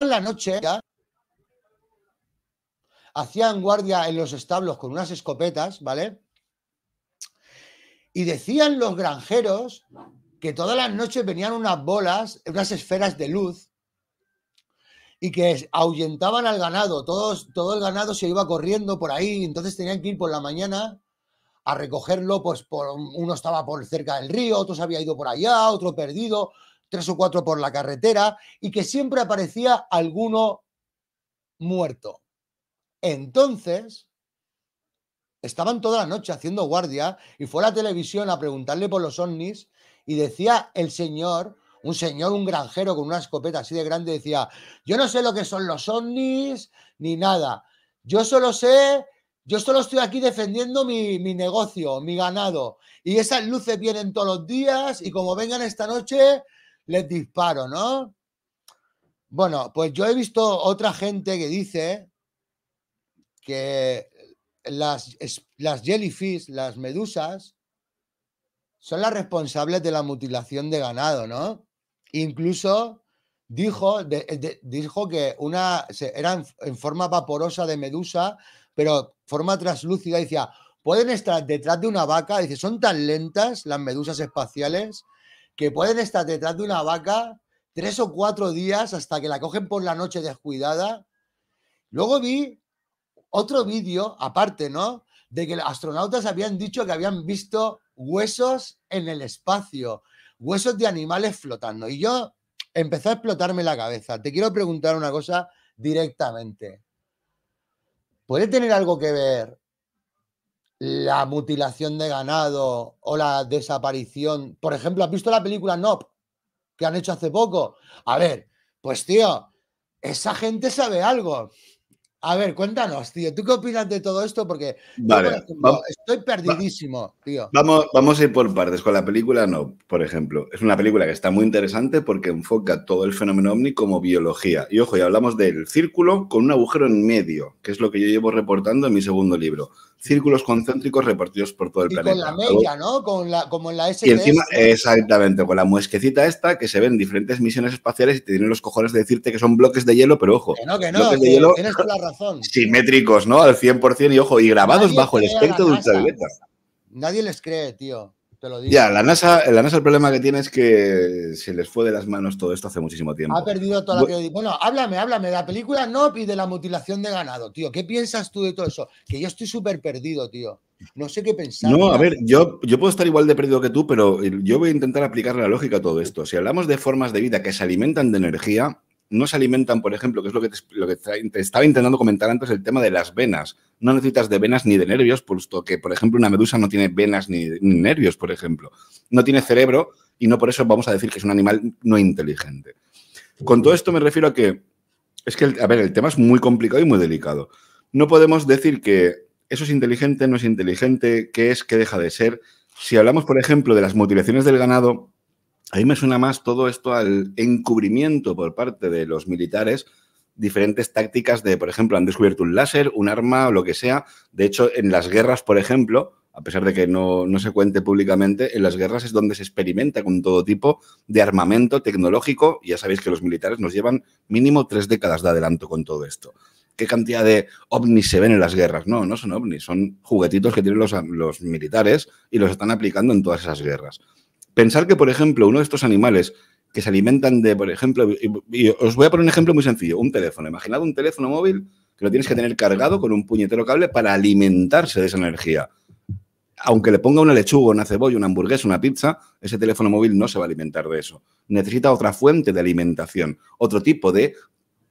[SPEAKER 1] la noche ya hacían guardia en los establos con unas escopetas, ¿vale? Y decían los granjeros que todas las noches venían unas bolas, unas esferas de luz, y que ahuyentaban al ganado. Todo el ganado se iba corriendo por ahí, entonces tenían que ir por la mañana a recogerlo, pues uno estaba por cerca del río, otro se había ido por allá, otro perdido, 3 o 4 por la carretera, y que siempre aparecía alguno muerto. Entonces, estaban toda la noche haciendo guardia y fue a la televisión a preguntarle por los ovnis y decía el señor, un granjero con una escopeta así de grande, decía, yo no sé lo que son los ovnis ni nada, yo solo estoy aquí defendiendo mi negocio, mi ganado, y esas luces vienen todos los días y como vengan esta noche, les disparo, ¿no? Bueno, pues yo he visto otra gente que dice que las jellyfish, las medusas, son las responsables de la mutilación de ganado, ¿no? Incluso dijo que era en forma vaporosa de medusa, pero forma translúcida, decía, pueden estar detrás de una vaca, dice, son tan lentas las medusas espaciales que pueden estar detrás de una vaca 3 o 4 días hasta que la cogen por la noche descuidada. Luego vi otro vídeo, aparte, ¿no? De que los astronautas habían dicho que habían visto huesos en el espacio, huesos de animales flotando. Y yo empecé a explotarme la cabeza. Te quiero preguntar una cosa directamente. ¿Puede tener algo que ver la mutilación de ganado o la desaparición? Por ejemplo, ¿has visto la película Nope que han hecho hace poco? A ver, pues tío, esa gente sabe algo. A ver, cuéntanos, tío, ¿tú qué opinas de todo esto? Porque yo, por
[SPEAKER 2] Vale,
[SPEAKER 1] ejemplo, estoy perdidísimo, tío.
[SPEAKER 2] vamos a ir por partes. Con la película No, por ejemplo. Es una película que está muy interesante porque enfoca todo el fenómeno ovni como biología. Y ojo, y hablamos del círculo con un agujero en medio, que es lo que yo llevo reportando en mi segundo libro. Círculos concéntricos repartidos por todo el
[SPEAKER 1] Y
[SPEAKER 2] planeta.
[SPEAKER 1] con la mella, ¿no? Como en la STS.
[SPEAKER 2] Y encima,
[SPEAKER 1] ¿no?
[SPEAKER 2] exactamente, con la muesquecita esta que se ven en diferentes misiones espaciales y te tienen los cojones de decirte que son bloques de hielo, pero ojo,
[SPEAKER 1] Que no,
[SPEAKER 2] bloques de
[SPEAKER 1] que
[SPEAKER 2] hielo
[SPEAKER 1] tienes toda la razón.
[SPEAKER 2] simétricos, ¿no? Al 100% y ojo, y grabados
[SPEAKER 1] Nadie
[SPEAKER 2] bajo el
[SPEAKER 1] cree a la
[SPEAKER 2] espectro de
[SPEAKER 1] NASA.
[SPEAKER 2] ultravioleta.
[SPEAKER 1] Nadie les cree, tío. Te lo digo.
[SPEAKER 2] Ya, la NASA el problema que tiene es que se les fue de las manos todo esto hace muchísimo tiempo.
[SPEAKER 1] Ha perdido toda la credibilidad. Bueno, háblame de la película Nope y de la mutilación de ganado, tío. ¿Qué piensas tú de todo eso? Que yo estoy súper perdido, tío. No sé qué pensar.
[SPEAKER 2] No, a ver, yo puedo estar igual de perdido que tú, pero yo voy a intentar aplicar la lógica a todo esto. Si hablamos de formas de vida que se alimentan de energía, no se alimentan, por ejemplo, que es lo que te estaba intentando comentar antes, el tema de las venas. No necesitas de venas ni de nervios, puesto que, por ejemplo, una medusa no tiene venas ni nervios, por ejemplo. No tiene cerebro y no por eso vamos a decir que es un animal no inteligente. Con todo esto me refiero a que, a ver, el tema es muy complicado y muy delicado. No podemos decir que eso es inteligente, no es inteligente, qué es, qué deja de ser. Si hablamos, por ejemplo, de las mutilaciones del ganado, a mí me suena más todo esto al encubrimiento por parte de los militares, diferentes tácticas de, por ejemplo, han descubierto un láser, un arma o lo que sea. De hecho, en las guerras, por ejemplo, a pesar de que no se cuente públicamente, en las guerras es donde se experimenta con todo tipo de armamento tecnológico. Ya sabéis que los militares nos llevan mínimo 3 décadas de adelanto con todo esto. ¿Qué cantidad de ovnis se ven en las guerras? No, no son ovnis, son juguetitos que tienen los militares y los están aplicando en todas esas guerras. Pensar que, por ejemplo, uno de estos animales que se alimentan de, por ejemplo, y os voy a poner un ejemplo muy sencillo, un teléfono. Imaginad un teléfono móvil que lo tienes que tener cargado con un puñetero cable para alimentarse de esa energía. Aunque le ponga una lechuga, una cebolla, una hamburguesa, una pizza, ese teléfono móvil no se va a alimentar de eso. Necesita otra fuente de alimentación, otro tipo de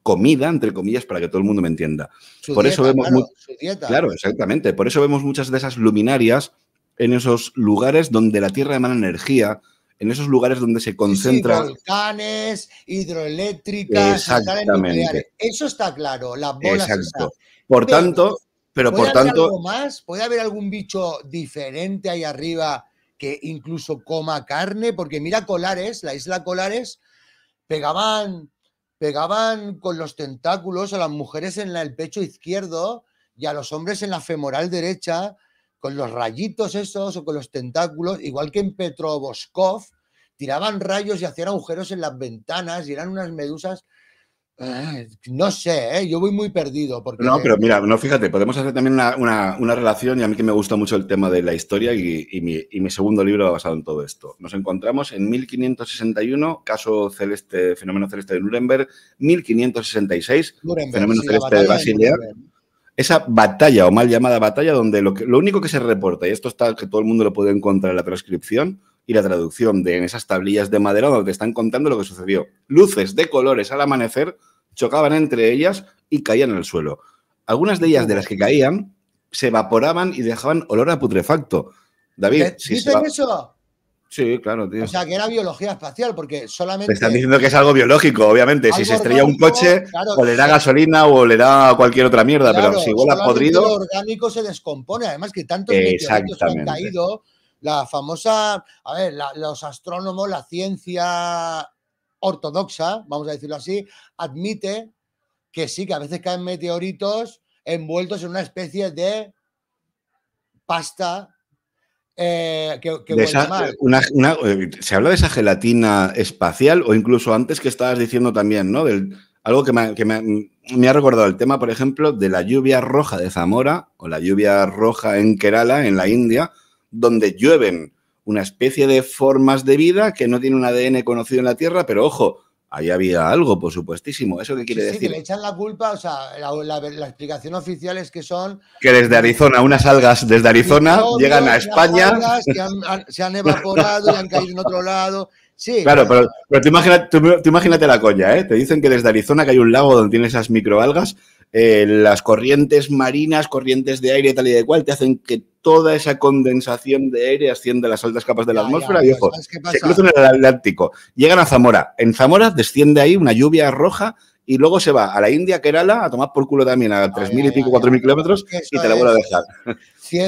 [SPEAKER 2] comida, entre comillas, para que todo el mundo me entienda. Por eso vemos
[SPEAKER 1] su dieta.
[SPEAKER 2] Claro, exactamente. Por eso vemos muchas de esas luminarias en esos lugares donde la Tierra emana energía, en esos lugares donde se concentra...
[SPEAKER 1] Sí, volcanes, hidroeléctricas, centrales nucleares. Eso está claro, las bolas esas.
[SPEAKER 2] Por tanto...
[SPEAKER 1] ¿Puede haber algo más? ¿Puede haber algún bicho diferente ahí arriba que incluso coma carne? Porque mira Colares, la isla Colares, pegaban con los tentáculos a las mujeres en el pecho izquierdo y a los hombres en la femoral derecha, con los rayitos esos o con los tentáculos, igual que en Petrovoskov, tiraban rayos y hacían agujeros en las ventanas y eran unas medusas. No sé, yo voy muy perdido. Porque...
[SPEAKER 2] No, pero mira, no, fíjate, podemos hacer también una relación, y a mí que me gusta mucho el tema de la historia y mi segundo libro va basado en todo esto. Nos encontramos en 1561, caso celeste, fenómeno celeste de Nuremberg, 1566, fenómeno celeste de Basilea. esa batalla o mal llamada batalla donde lo único que se reporta, y esto está que todo el mundo lo puede encontrar en la transcripción y la traducción en esas tablillas de madera donde te están contando lo que sucedió. Luces de colores al amanecer chocaban entre ellas y caían en el suelo. Algunas de ellas, de las que caían, se evaporaban y dejaban olor a putrefacto. David,
[SPEAKER 1] ¿dicen eso?
[SPEAKER 2] Sí, claro, tío.
[SPEAKER 1] O sea, que era biología espacial, porque solamente...
[SPEAKER 2] Te están diciendo que es algo biológico, obviamente. Si se estrella un coche, claro, olerá gasolina o olerá cualquier otra mierda, claro, pero si huele a podrido...
[SPEAKER 1] Lo orgánico se descompone. Además que tantos meteoritos que han caído, la famosa... A ver, los astrónomos, la ciencia ortodoxa, vamos a decirlo así, admite que sí, que a veces caen meteoritos envueltos en una especie de pasta...
[SPEAKER 2] se habla de esa gelatina espacial o incluso antes que estabas diciendo también, ¿no? Algo que me ha recordado el tema, por ejemplo, de la lluvia roja de Zamora o la lluvia roja en Kerala, en la India, donde llueven una especie de formas de vida que no tienen un ADN conocido en la Tierra, pero ojo, ahí había algo, por supuestísimo. ¿Eso qué quiere decir?
[SPEAKER 1] Sí, que le echan la culpa, o sea, la explicación oficial es que son...
[SPEAKER 2] Que desde Arizona, unas algas desde Arizona llegan a España...
[SPEAKER 1] Algas que se han evaporado y han caído en otro lado... Sí,
[SPEAKER 2] claro, pero tú imagínate la coña, ¿eh? Te dicen que desde Arizona que hay un lago donde tiene esas microalgas, las corrientes marinas, corrientes de aire tal y de cual, te hacen que toda esa condensación de aire ascienda a las altas capas de la atmósfera y, ojo, se cruzan en el Atlántico. Llegan a Zamora. En Zamora desciende ahí una lluvia roja y luego se va a la India, Kerala, a tomar por culo también a 3.000 y pico, 4.000 kilómetros y te la vuelve a dejar.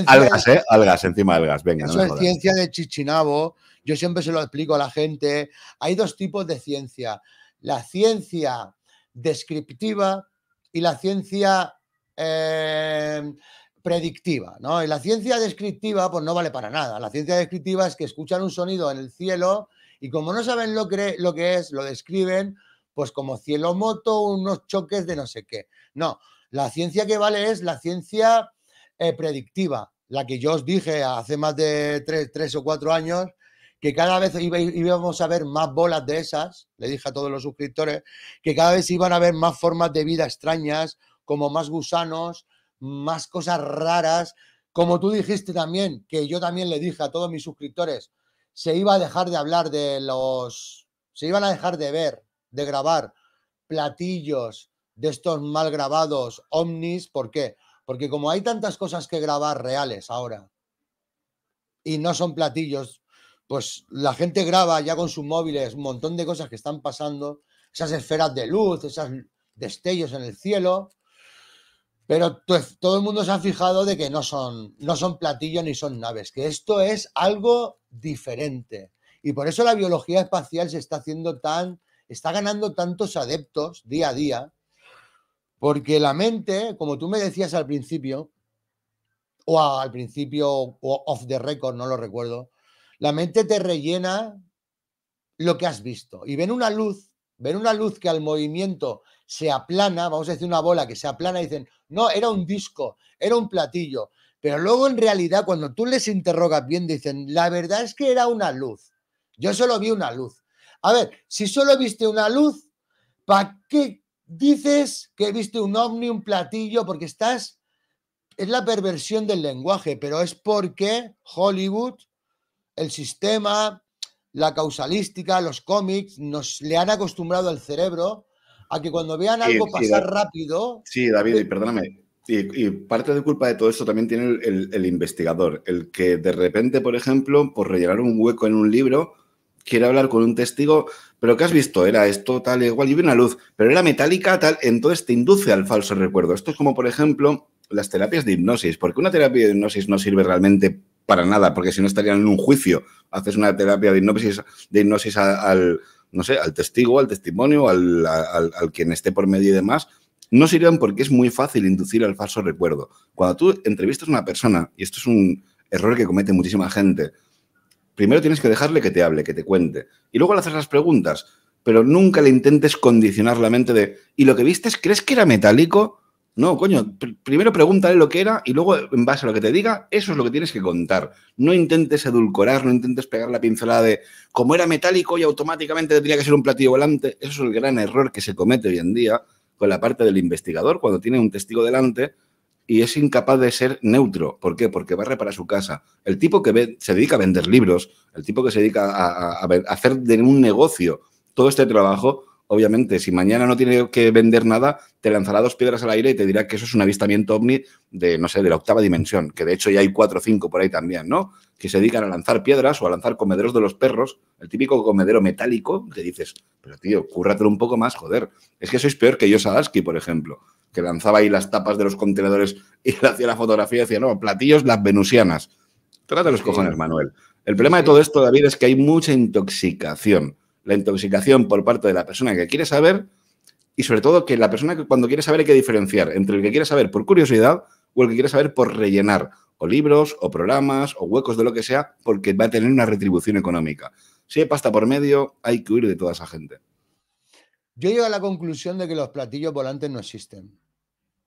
[SPEAKER 2] Algas, algas, encima algas. Venga,
[SPEAKER 1] eso es ciencia de Chichinabo. Yo siempre se lo explico a la gente. Hay dos tipos de ciencia. La ciencia descriptiva y la ciencia predictiva, ¿no? Y la ciencia descriptiva pues no vale para nada. La ciencia descriptiva es que escuchan un sonido en el cielo y como no saben lo que es, lo describen pues como cielo moto, unos choques de no sé qué. No, la ciencia que vale es la ciencia predictiva, la que yo os dije hace más de 3 o 4 años, que cada vez íbamos a ver más bolas de esas, le dije a todos los suscriptores, que cada vez iban a haber más formas de vida extrañas, como más gusanos, más cosas raras, como tú dijiste también, que yo también le dije a todos mis suscriptores, se iba a dejar de hablar se iban a dejar de ver, de grabar platillos de estos mal grabados, ovnis. ¿Por qué? Porque como hay tantas cosas que grabar reales ahora y no son platillos, pues la gente graba ya con sus móviles un montón de cosas que están pasando, esas esferas de luz, esos destellos en el cielo, pero todo el mundo se ha fijado de que no son platillos ni son naves, que esto es algo diferente. Y por eso la biología espacial se está haciendo está ganando tantos adeptos día a día, porque la mente, como tú me decías al principio, o off the record, no lo recuerdo, la mente te rellena lo que has visto y ven una luz que al movimiento se aplana, vamos a decir una bola que se aplana y dicen, no, era un disco, era un platillo, pero luego en realidad cuando tú les interrogas bien dicen, la verdad es que era una luz, yo solo vi una luz. A ver, si solo viste una luz, ¿para qué dices que viste un ovni, un platillo? Porque es la perversión del lenguaje, pero es porque Hollywood, el sistema, la causalística, los cómics, le han acostumbrado al cerebro a que cuando vean algo pasar rápido...
[SPEAKER 2] Sí, David, y perdóname, y parte de culpa de todo esto también tiene el investigador, el que de repente, por ejemplo, por rellenar un hueco en un libro, quiere hablar con un testigo, pero ¿qué has visto? Era esto, tal, igual, y vi una luz, pero era metálica, tal, entonces te induce al falso recuerdo. Esto es como, por ejemplo, las terapias de hipnosis, porque una terapia de hipnosis no sirve realmente para nada, porque si no estarían en un juicio. Haces una terapia de hipnosis al testigo, al testimonio, al quien esté por medio y demás, no sirven porque es muy fácil inducir al falso recuerdo. Cuando tú entrevistas a una persona, y esto es un error que comete muchísima gente, primero tienes que dejarle que te hable, que te cuente, y luego le haces las preguntas, pero nunca le intentes condicionar la mente de ¿y lo que viste crees que era metálico? No, coño, primero pregúntale lo que era y luego, en base a lo que te diga, eso es lo que tienes que contar. No intentes edulcorar, no intentes pegar la pincelada de como era metálico y automáticamente tenía que ser un platillo volante. Eso es el gran error que se comete hoy en día con la parte del investigador cuando tiene un testigo delante y es incapaz de ser neutro. ¿Por qué? Porque barre para su casa. El tipo que se dedica a vender libros, el tipo que se dedica a hacer de un negocio todo este trabajo, obviamente, si mañana no tiene que vender nada, te lanzará 2 piedras al aire y te dirá que eso es un avistamiento ovni de, no sé, de la 8ª dimensión, que de hecho ya hay 4 o 5 por ahí también, ¿no? Que se dedican a lanzar piedras o a lanzar comederos de los perros, el típico comedero metálico, que dices, pero tío, cúrratelo un poco más, joder. Es que sois peor que yo, Sadaski, por ejemplo, que lanzaba ahí las tapas de los contenedores y le hacía la fotografía y decía, no, platillos las venusianas. Trata los cojones, Manuel. El problema de todo esto, David, es que hay mucha intoxicación. La intoxicación por parte de la persona que quiere saber y sobre todo que la persona que cuando quiere saber hay que diferenciar entre el que quiere saber por curiosidad o el que quiere saber por rellenar o libros o programas o huecos de lo que sea porque va a tener una retribución económica. Si hay pasta por medio, hay que huir de toda esa gente.
[SPEAKER 1] Yo llego a la conclusión de que los platillos volantes no existen.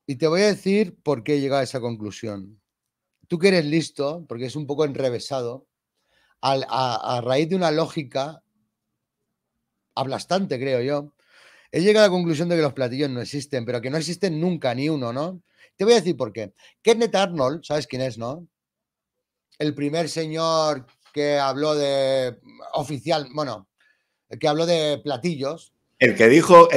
[SPEAKER 1] Y te voy a decir por qué he llegado a esa conclusión. Tú que eres listo, porque es un poco enrevesado, a raíz de una lógica aplastante, creo yo, he llegado a la conclusión de que los platillos no existen, pero que no existen nunca, ni uno, ¿no? Te voy a decir por qué. Kenneth Arnold, ¿sabes quién es, no? El primer señor que habló de que habló de platillos.
[SPEAKER 2] El que dijo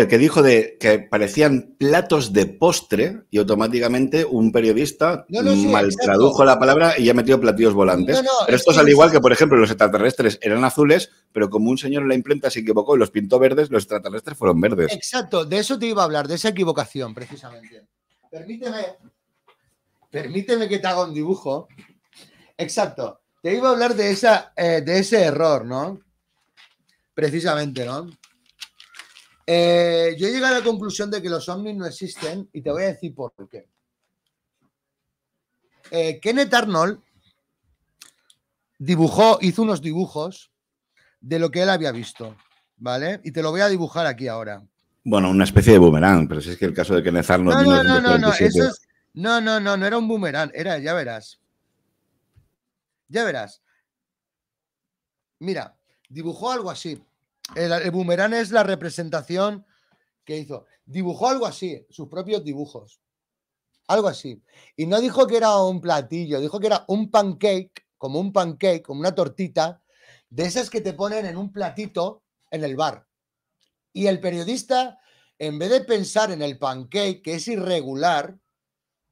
[SPEAKER 2] de que parecían platos de postre y automáticamente un periodista mal tradujo la palabra y ya metió platillos volantes. Pero esto es al igual que, por ejemplo, los extraterrestres eran azules, pero como un señor en la imprenta se equivocó y los pintó verdes, los extraterrestres fueron verdes.
[SPEAKER 1] Exacto, de eso te iba a hablar, de esa equivocación, precisamente. Permíteme que te haga un dibujo. Exacto, te iba a hablar de ese error, ¿no? Precisamente, ¿no? Yo he llegado a la conclusión de que los ovnis no existen y te voy a decir por qué. Kenneth Arnold hizo unos dibujos de lo que él había visto, ¿vale? Y te lo voy a dibujar aquí ahora.
[SPEAKER 2] Bueno, una especie de boomerang, pero si es que el caso de Kenneth Arnold...
[SPEAKER 1] No era un boomerang, ya verás. Ya verás. Mira, dibujó algo así. El boomerang es la representación que hizo. Dibujó algo así, sus propios dibujos. Algo así. Y no dijo que era un platillo, dijo que era un pancake, como una tortita, de esas que te ponen en un platito en el bar. Y el periodista, en vez de pensar en el pancake, que es irregular,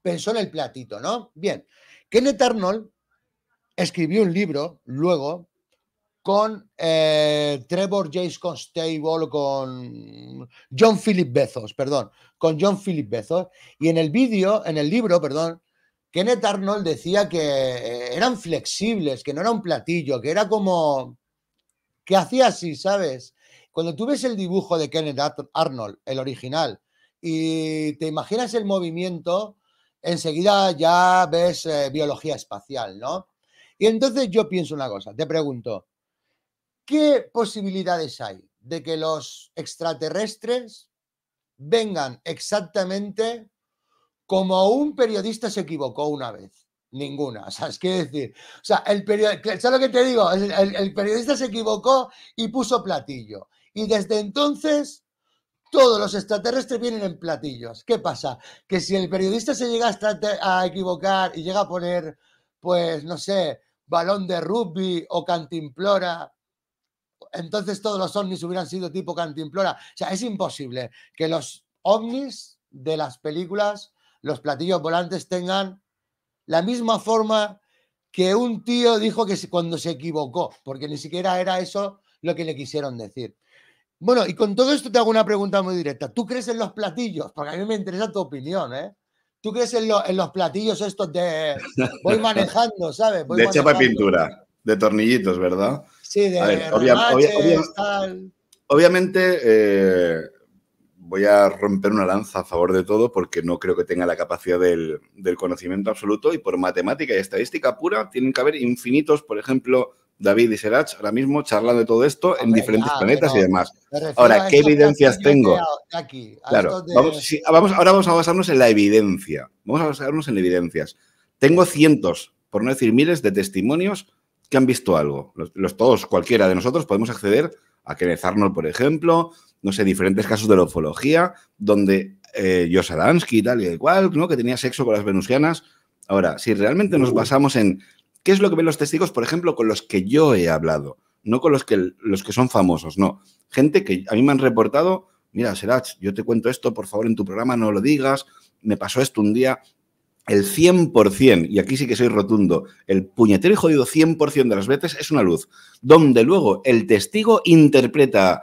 [SPEAKER 1] pensó en el platito, ¿no? Bien. Kenneth Arnold escribió un libro luego con Trevor James Constable, con John Philip Bezos, con John Philip Bezos. Y en el libro, Kenneth Arnold decía que eran flexibles, que no era un platillo, que era como que hacía así, ¿sabes? Cuando tú ves el dibujo de Kenneth Arnold, el original, y te imaginas el movimiento, enseguida ya ves biología espacial, ¿no? Y entonces yo pienso una cosa, te pregunto, ¿qué posibilidades hay de que los extraterrestres vengan exactamente como un periodista se equivocó una vez? Ninguna, ¿sabes qué decir? O sea, ¿sabes lo que te digo? El periodista se equivocó y puso platillo. Y desde entonces todos los extraterrestres vienen en platillos. ¿Qué pasa? Que si el periodista se llega a equivocar y llega a poner, pues, no sé, balón de rugby o cantimplora, entonces todos los ovnis hubieran sido tipo cantimplora. O sea, es imposible que los ovnis de las películas, los platillos volantes, tengan la misma forma que un tío dijo que cuando se equivocó, porque ni siquiera era eso lo que le quisieron decir. Bueno, y con todo esto te hago una pregunta muy directa. ¿Tú crees en los platillos? Porque a mí me interesa tu opinión, ¿eh? ¿Tú crees en los platillos estos de voy manejando, ¿sabes?
[SPEAKER 2] De chapa y pintura, de tornillitos, ¿verdad?
[SPEAKER 1] Sí, de
[SPEAKER 2] remaches, tal. Obviamente voy a romper una lanza a favor de todo porque no creo que tenga la capacidad del conocimiento absoluto y por matemática y estadística pura tienen que haber infinitos, por ejemplo, David y Serach ahora mismo charlando de todo esto en diferentes planetas y demás. Ahora, ¿qué evidencias tengo? Claro, ahora vamos a basarnos en la evidencia. Vamos a basarnos en evidencias. Tengo cientos, por no decir miles, de testimonios que han visto algo. Todos, cualquiera de nosotros, podemos acceder a Kenneth Arnold, por ejemplo, no sé, diferentes casos de la ufología, donde Yosadansky y tal y de cual, ¿no? Que tenía sexo con las venusianas. Ahora, si realmente nos basamos en qué es lo que ven los testigos, por ejemplo, con los que yo he hablado, no con los que son famosos, no. Gente que a mí me han reportado, mira, Serach, yo te cuento esto, por favor, en tu programa no lo digas, me pasó esto un día. El 100%, y aquí sí que soy rotundo, el puñetero y jodido 100% de las veces es una luz, donde luego el testigo interpreta,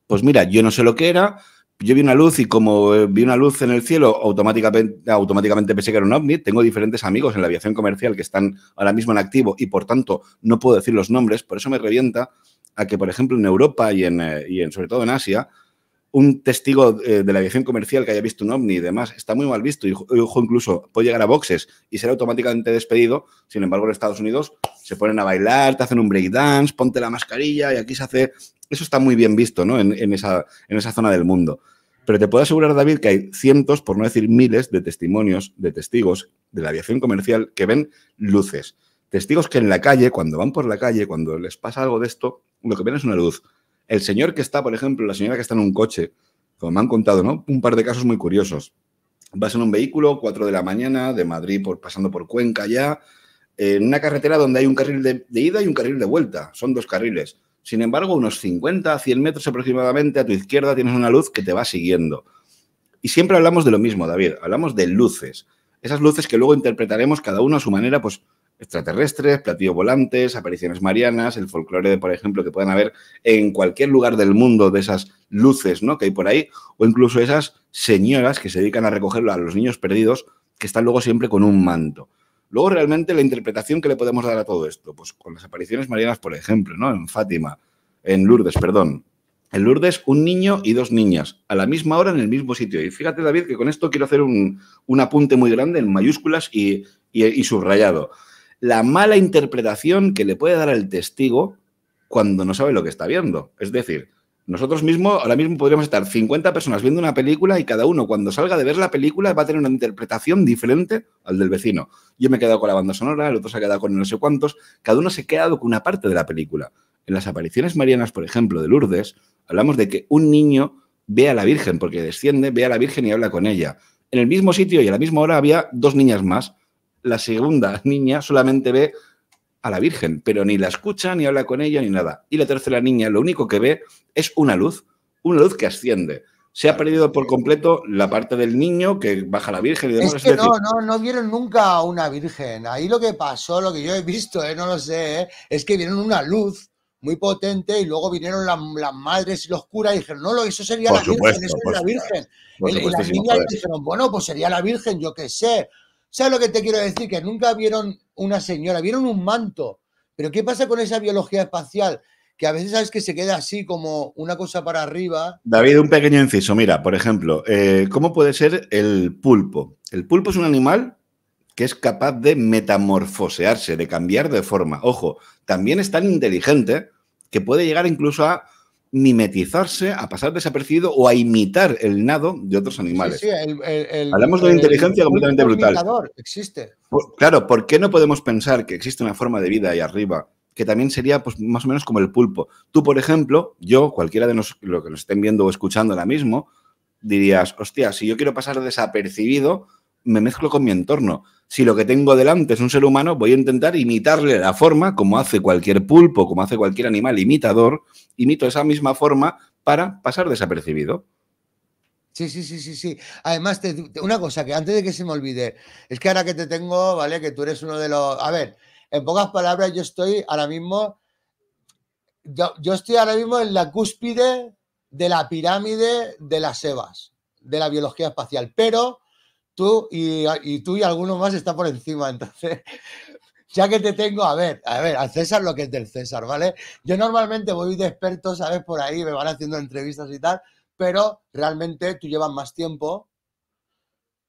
[SPEAKER 2] pues mira, yo no sé lo que era, yo vi una luz y como vi una luz en el cielo, automáticamente pensé que era un ovni. Tengo diferentes amigos en la aviación comercial que están ahora mismo en activo y, por tanto, no puedo decir los nombres. Por eso me revienta a que, por ejemplo, en Europa y sobre todo en Asia, un testigo de la aviación comercial que haya visto un ovni y demás está muy mal visto y incluso puede llegar a boxes y ser automáticamente despedido. Sin embargo, en Estados Unidos se ponen a bailar, te hacen un breakdance, ponte la mascarilla y aquí se hace... Eso está muy bien visto, ¿no? en esa zona del mundo. Pero te puedo asegurar, David, que hay cientos, por no decir miles, de testimonios, de testigos de la aviación comercial que ven luces. Testigos que en la calle, cuando van por la calle, cuando les pasa algo de esto, lo que ven es una luz. El señor que está, por ejemplo, la señora que está en un coche, como me han contado, ¿no? Un par de casos muy curiosos. Vas en un vehículo, 4 de la mañana, de Madrid, pasando por Cuenca ya, en una carretera donde hay un carril de ida y un carril de vuelta. Son 2 carriles. Sin embargo, unos 50, 100 metros aproximadamente a tu izquierda tienes una luz que te va siguiendo. Y siempre hablamos de lo mismo, David. Hablamos de luces. Esas luces que luego interpretaremos cada uno a su manera, pues extraterrestres, platillos volantes, apariciones marianas, el folclore, por ejemplo, que puedan haber en cualquier lugar del mundo de esas luces, ¿no? Que hay por ahí, o incluso esas señoras que se dedican a recoger a los niños perdidos que están luego siempre con un manto. Luego, realmente, la interpretación que le podemos dar a todo esto, pues con las apariciones marianas, por ejemplo, ¿no? En Lourdes, perdón. En Lourdes, un niño y 2 niñas, a la misma hora en el mismo sitio. Y fíjate, David, que con esto quiero hacer un apunte muy grande en mayúsculas y subrayado. La mala interpretación que le puede dar al testigo cuando no sabe lo que está viendo. Es decir, nosotros mismos, ahora mismo podríamos estar 50 personas viendo una película y cada uno, cuando salga de ver la película, va a tener una interpretación diferente al del vecino. Yo me he quedado con la banda sonora, el otro se ha quedado con no sé cuántos, cada uno se ha quedado con una parte de la película. En las apariciones marianas, por ejemplo, de Lourdes, hablamos de que un niño ve a la Virgen, porque desciende, ve a la Virgen y habla con ella. En el mismo sitio y a la misma hora había 2 niñas más. La segunda niña solamente ve a la Virgen, pero ni la escucha, ni habla con ella, ni nada. Y la tercera niña lo único que ve es una luz que asciende. Se ha perdido por completo la parte del niño que baja a la Virgen y demás.
[SPEAKER 1] Es que no vieron nunca a una Virgen. Ahí lo que pasó, lo que yo he visto, no lo sé, es que vieron una luz muy potente y luego vinieron las madres y los curas y dijeron, no, eso sería la Virgen, eso es la Virgen. Y las niñas dijeron, bueno, pues sería la Virgen, yo qué sé. ¿Sabes lo que te quiero decir? Que nunca vieron una señora, vieron un manto. Pero ¿qué pasa con esa biología espacial? Que a veces sabes que se queda así como una cosa para arriba.
[SPEAKER 2] David, un pequeño inciso. Mira, por ejemplo, ¿cómo puede ser el pulpo? El pulpo es un animal que es capaz de metamorfosearse, de cambiar de forma. Ojo, también es tan inteligente que puede llegar incluso a mimetizarse, a pasar desapercibido o a imitar el nado de otros animales.
[SPEAKER 1] Sí,
[SPEAKER 2] hablamos de una inteligencia completamente brutal.
[SPEAKER 1] Existe.
[SPEAKER 2] Claro, ¿por qué no podemos pensar que existe una forma de vida ahí arriba que también sería pues, más o menos como el pulpo? Tú, por ejemplo, yo, cualquiera de los que nos estén viendo o escuchando ahora mismo, dirías, hostia, si yo quiero pasar desapercibido, me mezclo con mi entorno. Si lo que tengo delante es un ser humano, voy a intentar imitarle la forma, como hace cualquier pulpo, como hace cualquier animal imitador, imito esa misma forma para pasar desapercibido.
[SPEAKER 1] Sí. Además, una cosa que antes de que se me olvide, es que ahora que te tengo, ¿vale? Que tú eres uno de los... A ver, en pocas palabras, yo estoy ahora mismo... Yo estoy ahora mismo en la cúspide de la pirámide de las EVAs, de la biología espacial, pero tú y algunos más están por encima, entonces... Ya que te tengo, a ver, al César lo que es del César, ¿vale? Yo normalmente voy de experto, ¿sabes? Por ahí me van haciendo entrevistas y tal, pero realmente tú llevas más tiempo,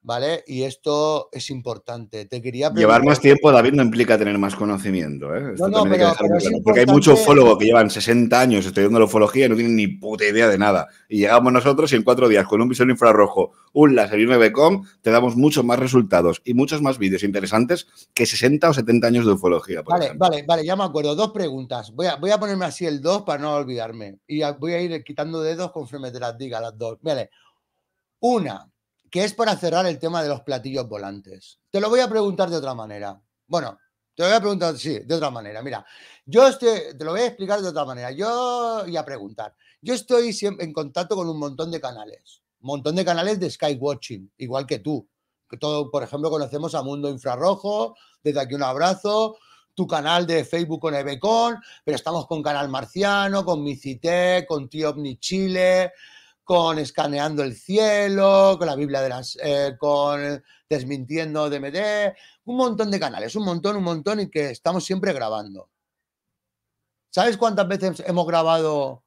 [SPEAKER 1] ¿vale? Y esto es importante. Te quería preguntar...
[SPEAKER 2] Llevar más tiempo, David, no implica tener más conocimiento, ¿eh? Esto
[SPEAKER 1] No, pero es
[SPEAKER 2] claro,
[SPEAKER 1] importante...
[SPEAKER 2] porque hay muchos ufólogos que llevan 60 años estudiando la ufología y no tienen ni puta idea de nada. Y llegamos nosotros y en 4 días, con un visor infrarrojo, un láser y un EVCOM, te damos muchos más resultados y muchos más vídeos interesantes que 60 o 70 años de ufología.
[SPEAKER 1] Vale, ya me acuerdo. 2 preguntas. Voy a ponerme así el 2 para no olvidarme. Y voy a ir quitando dedos conforme te las diga, las 2. Vale. Una, que es para cerrar el tema de los platillos volantes. Te lo voy a preguntar de otra manera. Bueno, te lo voy a preguntar, sí, de otra manera. Mira, te lo voy a explicar de otra manera. Y a preguntar. Yo estoy siempre en contacto con un montón de canales de Skywatching, igual que tú. Que todo, por ejemplo, conocemos a Mundo Infrarrojo, desde aquí un abrazo, tu canal de Facebook con Ebecon, pero estamos con Canal Marciano, con Micitec, con Tío Ovni Chile, con Escaneando el Cielo, con la Biblia de con Desmintiendo DMD, un montón de canales, un montón, y que estamos siempre grabando. ¿Sabes cuántas veces hemos grabado?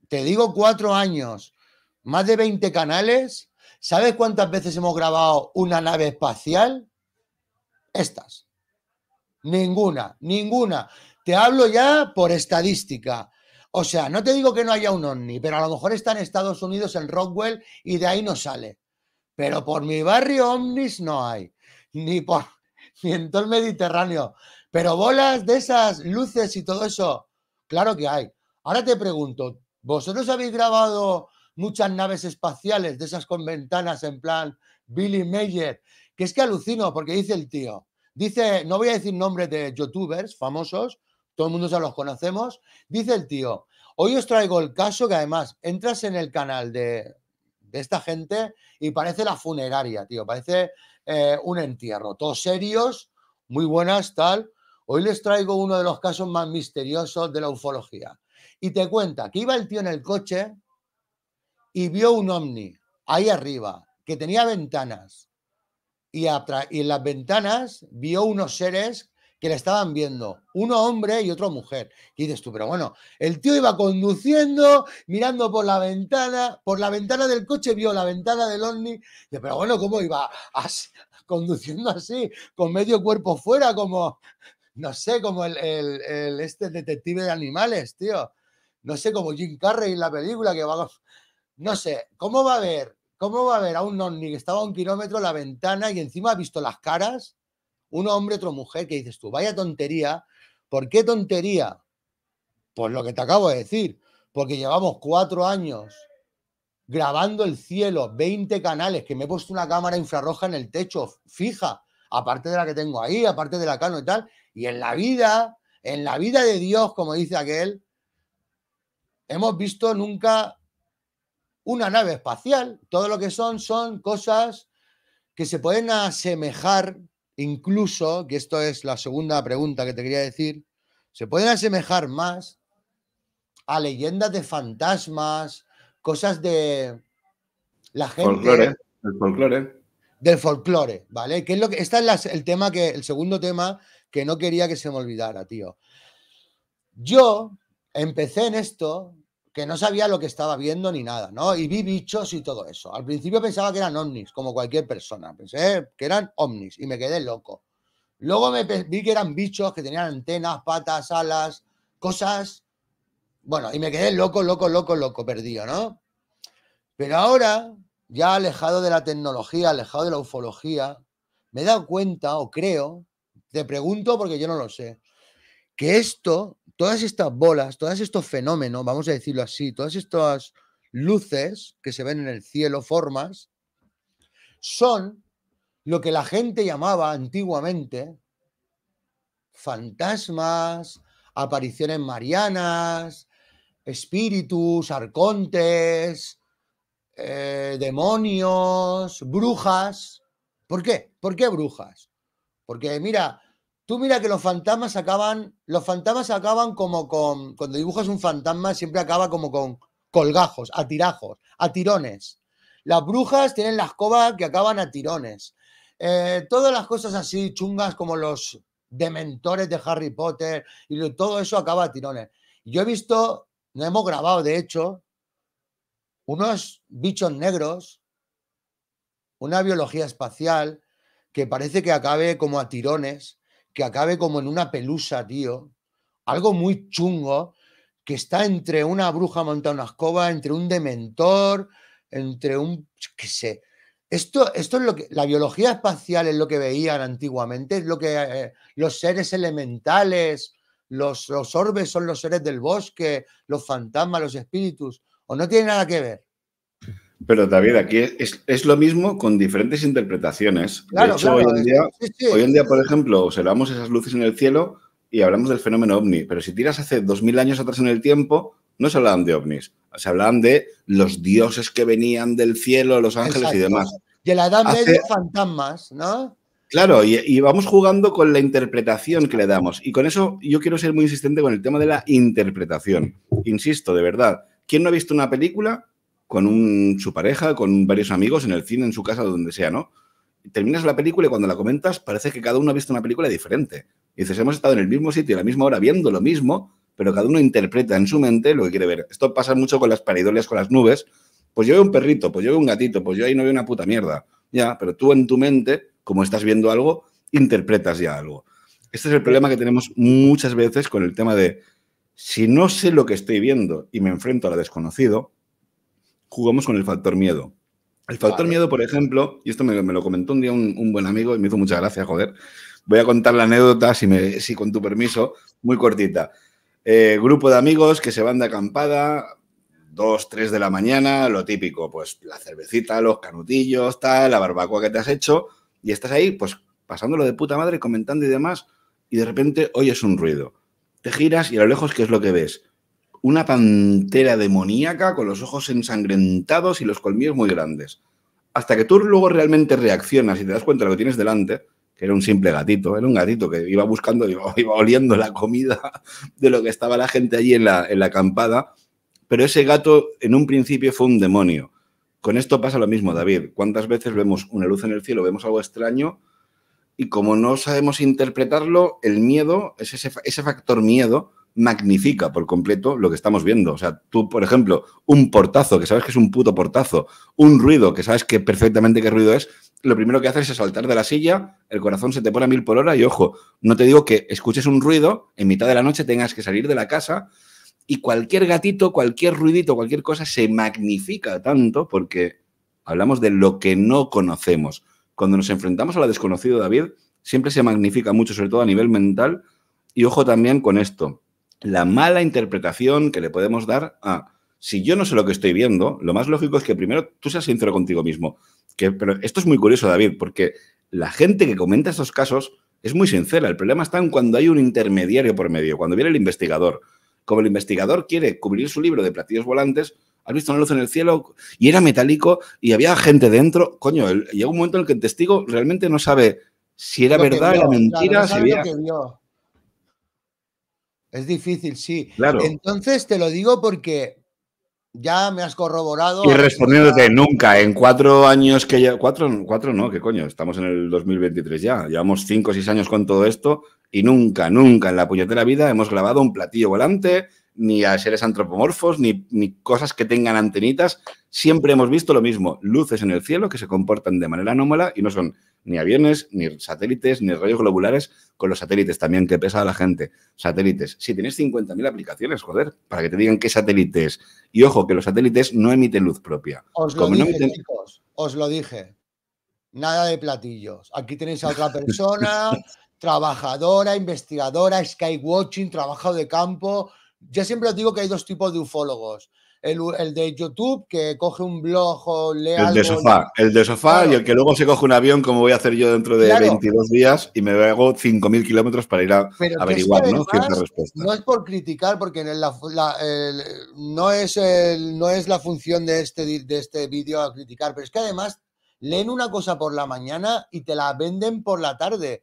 [SPEAKER 1] Te digo 4 años, más de 20 canales. ¿Sabes cuántas veces hemos grabado una nave espacial? Estas. Ninguna. Te hablo ya por estadística. O sea, no te digo que no haya un ovni, pero a lo mejor está en Estados Unidos, en Rockwell, y de ahí no sale. Pero por mi barrio ovnis no hay. Ni en todo el Mediterráneo. Pero bolas de esas, luces y todo eso, claro que hay. Ahora te pregunto, ¿vosotros habéis grabado muchas naves espaciales de esas con ventanas en plan Billy Mayer? Que es que alucino, porque dice el tío, no voy a decir nombres de youtubers famosos, todo el mundo ya los conocemos, dice el tío, hoy os traigo el caso que además entras en el canal de esta gente y parece la funeraria, tío, parece un entierro, todos serios, muy buenas, tal. Hoy les traigo uno de los casos más misteriosos de la ufología. Y te cuenta que iba el tío en el coche y vio un ovni ahí arriba, que tenía ventanas. Y en las ventanas vio unos seres que le estaban viendo, uno hombre y otro mujer. Y dices tú, pero bueno, el tío iba conduciendo, mirando por la ventana del coche vio la ventana del ovni. Y dice, pero bueno, ¿cómo iba así, conduciendo así, con medio cuerpo fuera, como, no sé, como este detective de animales, tío? No sé, como Jim Carrey en la película, que va, no sé, ¿cómo va a ver a un ovni que estaba a 1 kilómetro la ventana y encima ha visto las caras? Un hombre, otra mujer, que dices tú, vaya tontería. ¿Por qué tontería? Pues lo que te acabo de decir, porque llevamos 4 años grabando el cielo, 20 canales, que me he puesto una cámara infrarroja en el techo, fija, aparte de la que tengo ahí, aparte de la Canon y tal, y en la vida de Dios, como dice aquel, hemos visto nunca una nave espacial. Todo lo que son cosas que se pueden asemejar, incluso, que esto es la segunda pregunta que te quería decir, se pueden asemejar más a leyendas de fantasmas, cosas de la gente
[SPEAKER 2] El folclore.
[SPEAKER 1] del folclore, ¿vale? Que es lo que el segundo tema que no quería que se me olvidara, tío. Yo empecé en esto que no sabía lo que estaba viendo ni nada, ¿no? Y vi bichos y todo eso. Al principio pensaba que eran ovnis, como cualquier persona. Pensé que eran ovnis y me quedé loco. Luego vi que eran bichos que tenían antenas, patas, alas, cosas. Bueno, y me quedé loco, perdido, ¿no? Pero ahora, ya alejado de la tecnología, alejado de la ufología, me he dado cuenta, o creo, te pregunto porque yo no lo sé, que todas estas bolas, todos estos fenómenos, vamos a decirlo así, todas estas luces que se ven en el cielo, formas, son lo que la gente llamaba antiguamente fantasmas, apariciones marianas, espíritus, arcontes, demonios, brujas. ¿Por qué? ¿Por qué brujas? Porque mira, tú mira que los fantasmas acaban como cuando dibujas un fantasma siempre acaba como con colgajos, atirajos, a tirones. Las brujas tienen la escoba que acaban a tirones. Todas las cosas así chungas como los dementores de Harry Potter y todo eso acaba a tirones. Yo he visto, no hemos grabado de hecho, unos bichos negros, una biología espacial que parece que acabe como a tirones, que acabe como en una pelusa, tío. Algo muy chungo, que está entre una bruja montada en una escoba, entre un dementor, entre un, qué sé. Esto es lo que, la biología espacial es lo que veían antiguamente, es lo que los seres elementales, los orbes son los seres del bosque, los fantasmas, los espíritus, o no tiene nada que ver.
[SPEAKER 2] Pero David, aquí es lo mismo con diferentes interpretaciones. De
[SPEAKER 1] Claro,
[SPEAKER 2] hecho, hoy
[SPEAKER 1] claro.
[SPEAKER 2] en día,
[SPEAKER 1] Sí,
[SPEAKER 2] hoy
[SPEAKER 1] sí.
[SPEAKER 2] en día, por ejemplo, observamos esas luces en el cielo y hablamos del fenómeno ovni. Pero si tiras hace 2000 años atrás en el tiempo, no se hablaban de ovnis. Se hablaban de los dioses que venían del cielo, los ángeles y
[SPEAKER 1] Exacto.
[SPEAKER 2] demás.
[SPEAKER 1] Y en la Edad
[SPEAKER 2] Hace,
[SPEAKER 1] Media, fantasmas, ¿no?
[SPEAKER 2] claro, y vamos jugando con la interpretación que le damos. Y con eso yo quiero ser muy insistente con el tema de la interpretación. Insisto, de verdad, ¿quién no ha visto una película con su pareja, con varios amigos, en el cine, en su casa, donde sea, ¿no? Terminas la película y cuando la comentas parece que cada uno ha visto una película diferente. Y dices, hemos estado en el mismo sitio a la misma hora viendo lo mismo, pero cada uno interpreta en su mente lo que quiere ver. Esto pasa mucho con las paridolias con las nubes. Pues yo veo un perrito, pues yo veo un gatito, pues yo ahí no veo una puta mierda. Ya, pero tú en tu mente, como estás viendo algo, interpretas ya algo. Este es el problema que tenemos muchas veces con el tema de si no sé lo que estoy viendo y me enfrento a lo desconocido, jugamos con el factor miedo. El factor
[SPEAKER 1] Claro.
[SPEAKER 2] miedo, por ejemplo, y esto me lo comentó un día un buen amigo y me hizo mucha gracia, joder. Voy a contar la anécdota, si con tu permiso, muy cortita. Grupo de amigos que se van de acampada, 2, 3 de la mañana, lo típico, pues la cervecita, los canutillos, tal, la barbacoa que te has hecho, y estás ahí, pues pasándolo de puta madre, comentando y demás, y de repente oyes un ruido. Te giras y a lo lejos, ¿qué es lo que ves? Una pantera demoníaca con los ojos ensangrentados y los colmillos muy grandes. Hasta que tú luego realmente reaccionas y te das cuenta de lo que tienes delante, que era un simple gatito, era un gatito que iba buscando, iba oliendo la comida de lo que estaba la gente allí en la acampada, pero ese gato en un principio fue un demonio. Con esto pasa lo mismo, David. ¿Cuántas veces vemos una luz en el cielo, vemos algo extraño y como no sabemos interpretarlo, el miedo, ese factor miedo, magnifica por completo lo que estamos viendo. O sea, tú, por ejemplo, un portazo, que sabes que es un puto portazo, un ruido, que sabes que perfectamente qué ruido es, lo primero que haces es saltar de la silla, el corazón se te pone a 1000 por hora y, ojo, no te digo que escuches un ruido, en mitad de la noche tengas que salir de la casa y cualquier gatito, cualquier ruidito, cualquier cosa se magnifica tanto porque hablamos de lo que no conocemos. Cuando nos enfrentamos a lo desconocido, David, siempre se magnifica mucho, sobre todo a nivel mental. Y ojo también con esto, la mala interpretación que le podemos dar a, si yo no sé lo que estoy viendo, lo más lógico es que primero tú seas sincero contigo mismo. Pero esto es muy curioso, David, porque la gente que comenta estos casos es muy sincera. El problema está en cuando hay un intermediario por medio, cuando viene el investigador. Como el investigador quiere cubrir su libro de platillos volantes, has visto una luz en el cielo y era metálico y había gente dentro. Coño, llega un momento en el que el testigo realmente no sabe si era
[SPEAKER 1] Lo que
[SPEAKER 2] verdad,
[SPEAKER 1] vio,
[SPEAKER 2] era
[SPEAKER 1] claro, no
[SPEAKER 2] mentira, si
[SPEAKER 1] sabe lo
[SPEAKER 2] había...
[SPEAKER 1] que vio. Es difícil, sí.
[SPEAKER 2] Claro.
[SPEAKER 1] Entonces te lo digo porque ya me has corroborado,
[SPEAKER 2] Y
[SPEAKER 1] a ver si
[SPEAKER 2] respondiéndote,
[SPEAKER 1] ya...
[SPEAKER 2] nunca, en 4 años que ya... Cuatro no, ¿qué coño? Estamos en el 2023 ya. Llevamos 5 o 6 años con todo esto y nunca, nunca en la puñetera vida hemos grabado un platillo volante, ni a seres antropomorfos, ni cosas que tengan antenitas. Siempre hemos visto lo mismo, luces en el cielo que se comportan de manera anómala y no son ni aviones, ni satélites, ni rayos globulares, con los satélites también, que pesa a la gente. Satélites. Si tienes 50.000 aplicaciones, joder, para que te digan qué satélite es. Y ojo, que los satélites no emiten luz propia.
[SPEAKER 1] Os lo
[SPEAKER 2] Como no
[SPEAKER 1] dije,
[SPEAKER 2] emiten...
[SPEAKER 1] chicos, os lo dije. Nada de platillos. Aquí tenéis a otra persona, trabajadora, investigadora, skywatching, trabajo de campo. Yo siempre os digo que hay dos tipos de ufólogos. El de YouTube, que coge un blog o lee algo.
[SPEAKER 2] El de sofá y
[SPEAKER 1] Claro,
[SPEAKER 2] el que luego se coge un avión, como voy a hacer yo dentro de
[SPEAKER 1] claro,
[SPEAKER 2] 22 días, y me hago 5.000 kilómetros para ir a
[SPEAKER 1] pero que es que
[SPEAKER 2] averiguar, ¿no? Ciertas
[SPEAKER 1] además no
[SPEAKER 2] respuestas.
[SPEAKER 1] es por criticar, porque no es la función de este vídeo a criticar, pero es que además leen una cosa por la mañana y te la venden por la tarde,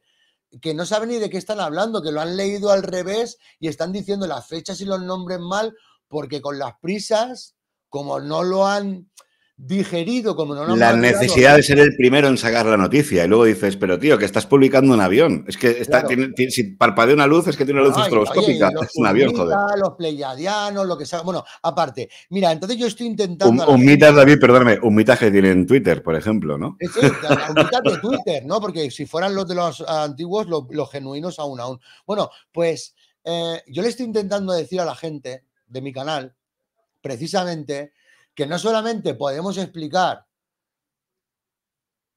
[SPEAKER 1] que no saben ni de qué están hablando, que lo han leído al revés y están diciendo las fechas y los nombres mal, porque con las prisas, como no lo han digerido, como no lo han
[SPEAKER 2] La
[SPEAKER 1] madurado,
[SPEAKER 2] necesidad de ser el primero en sacar la noticia. Y luego dices, pero tío, que estás publicando un avión. Es que
[SPEAKER 1] claro.
[SPEAKER 2] si parpadea una luz, es que tiene una luz
[SPEAKER 1] Bueno, oye, y
[SPEAKER 2] estroboscópica.
[SPEAKER 1] los
[SPEAKER 2] Es un avión, joder.
[SPEAKER 1] humitas, los pleyadianos, lo que sea. Bueno, aparte, mira, entonces yo estoy intentando a la
[SPEAKER 2] Humitas,
[SPEAKER 1] gente.
[SPEAKER 2] David, perdóname, humitas que tiene en Twitter, por ejemplo, ¿no?
[SPEAKER 1] Sí, las humitas de Twitter, ¿no? Porque si fueran los de los antiguos, los genuinos aún, aún. Bueno, pues yo le estoy intentando decir a la gente de mi canal, precisamente, que no solamente podemos explicar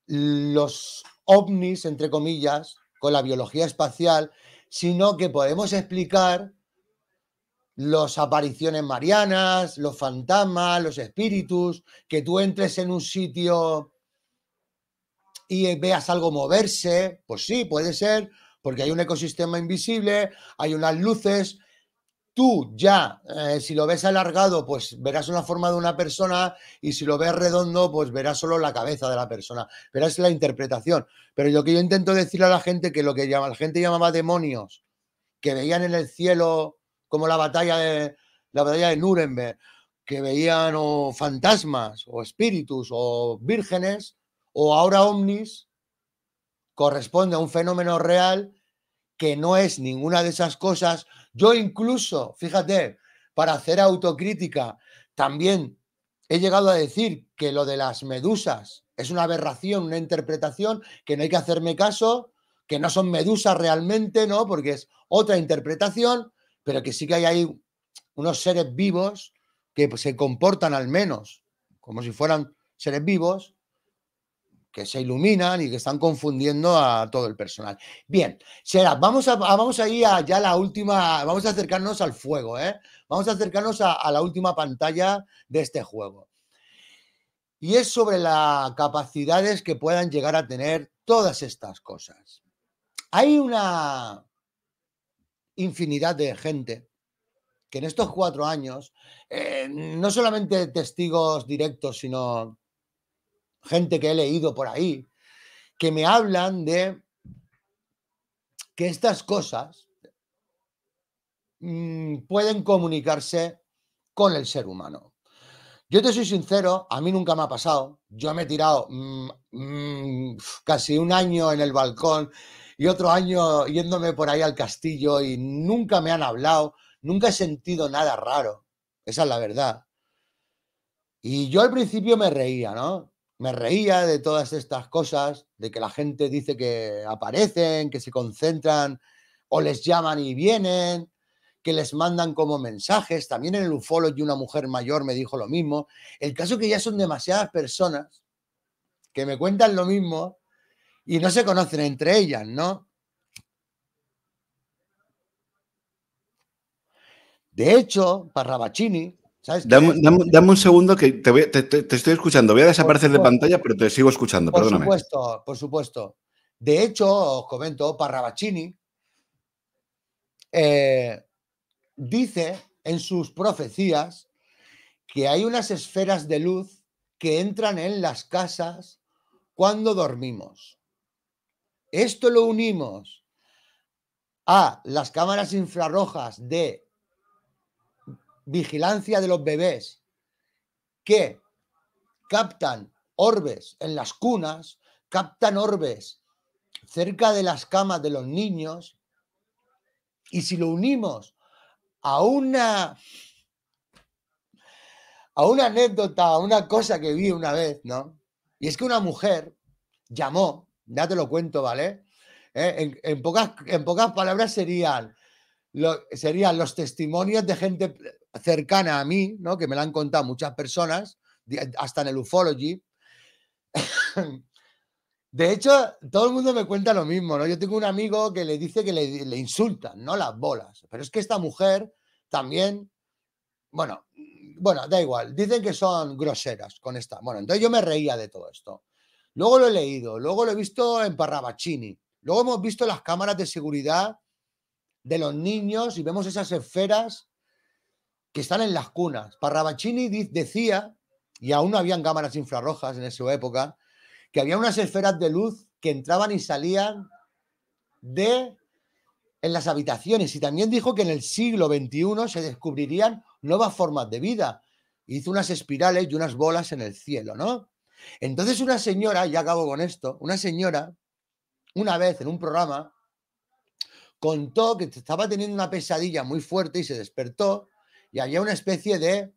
[SPEAKER 1] los ovnis, entre comillas, con la biología espacial, sino que podemos explicar las apariciones marianas, los fantasmas, los espíritus, que tú entres en un sitio y veas algo moverse, pues sí, puede ser, porque hay un ecosistema invisible, hay unas luces. Tú ya, si lo ves alargado, pues verás una forma de una persona, y si lo ves redondo, pues verás solo la cabeza de la persona. Pero es la interpretación. Pero lo que yo intento decirle a la gente, que lo que la gente llamaba demonios, que veían en el cielo como la batalla de Nuremberg, que veían o fantasmas, o espíritus, o vírgenes, o ahora ovnis, corresponde a un fenómeno real que no es ninguna de esas cosas. Yo incluso, fíjate, para hacer autocrítica, también he llegado a decir que lo de las medusas es una aberración, una interpretación, que no hay que hacerme caso, que no son medusas realmente, ¿no? Porque es otra interpretación, pero que sí que hay ahí unos seres vivos que se comportan al menos como si fueran seres vivos, que se iluminan y que están confundiendo a todo el personal. Bien, Será, vamos a ir a ya la última, vamos a acercarnos al fuego, ¿eh? Vamos a acercarnos a la última pantalla de este juego. Y es sobre las capacidades que puedan llegar a tener todas estas cosas. Hay una infinidad de gente que en estos 4 años, no solamente testigos directos, sino gente que he leído por ahí, que me hablan de que estas cosas pueden comunicarse con el ser humano. Yo te soy sincero, a mí nunca me ha pasado. Yo me he tirado casi un año en el balcón y otro año yéndome por ahí al castillo, y nunca me han hablado, nunca he sentido nada raro. Esa es la verdad. Y yo al principio me reía, ¿no? Me reía de todas estas cosas, de que la gente dice que aparecen, que se concentran o les llaman y vienen, que les mandan como mensajes. También en el Ufology una mujer mayor me dijo lo mismo. El caso es que ya son demasiadas personas que me cuentan lo mismo y no se conocen entre ellas, ¿no? De hecho, Parravicini, ¿sabes quién es?
[SPEAKER 2] Dame un segundo que te estoy escuchando. Voy a desaparecer de pantalla, pero te sigo escuchando, perdóname.
[SPEAKER 1] Por supuesto. De hecho, os comento, Parravicini dice en sus profecías que hay unas esferas de luz que entran en las casas cuando dormimos. Esto lo unimos a las cámaras infrarrojas de vigilancia de los bebés, que captan orbes en las cunas, captan orbes cerca de las camas de los niños, y si lo unimos a una anécdota, a una cosa que vi una vez, ¿no? Y es que una mujer llamó, ya te lo cuento, ¿vale? En pocas palabras serían los testimonios de gente cercana a mí, ¿no? Que me lo han contado muchas personas, hasta en el Ufology. De hecho, todo el mundo me cuenta lo mismo, ¿no? Yo tengo un amigo que le dice que le insultan, ¿no? Las bolas. Pero es que esta mujer también, bueno, da igual. Dicen que son groseras con esta. Bueno, entonces yo me reía de todo esto. Luego lo he leído, luego lo he visto en Parravicini. Luego hemos visto las cámaras de seguridad de los niños y vemos esas esferas que están en las cunas. Parravicini decía, y aún no habían cámaras infrarrojas en esa época, que había unas esferas de luz que entraban y salían en las habitaciones. Y también dijo que en el siglo XXI se descubrirían nuevas formas de vida. Hizo unas espirales y unas bolas en el cielo, ¿no? Entonces una señora, y acabo con esto, una señora, una vez en un programa, contó que estaba teniendo una pesadilla muy fuerte y se despertó y había una especie de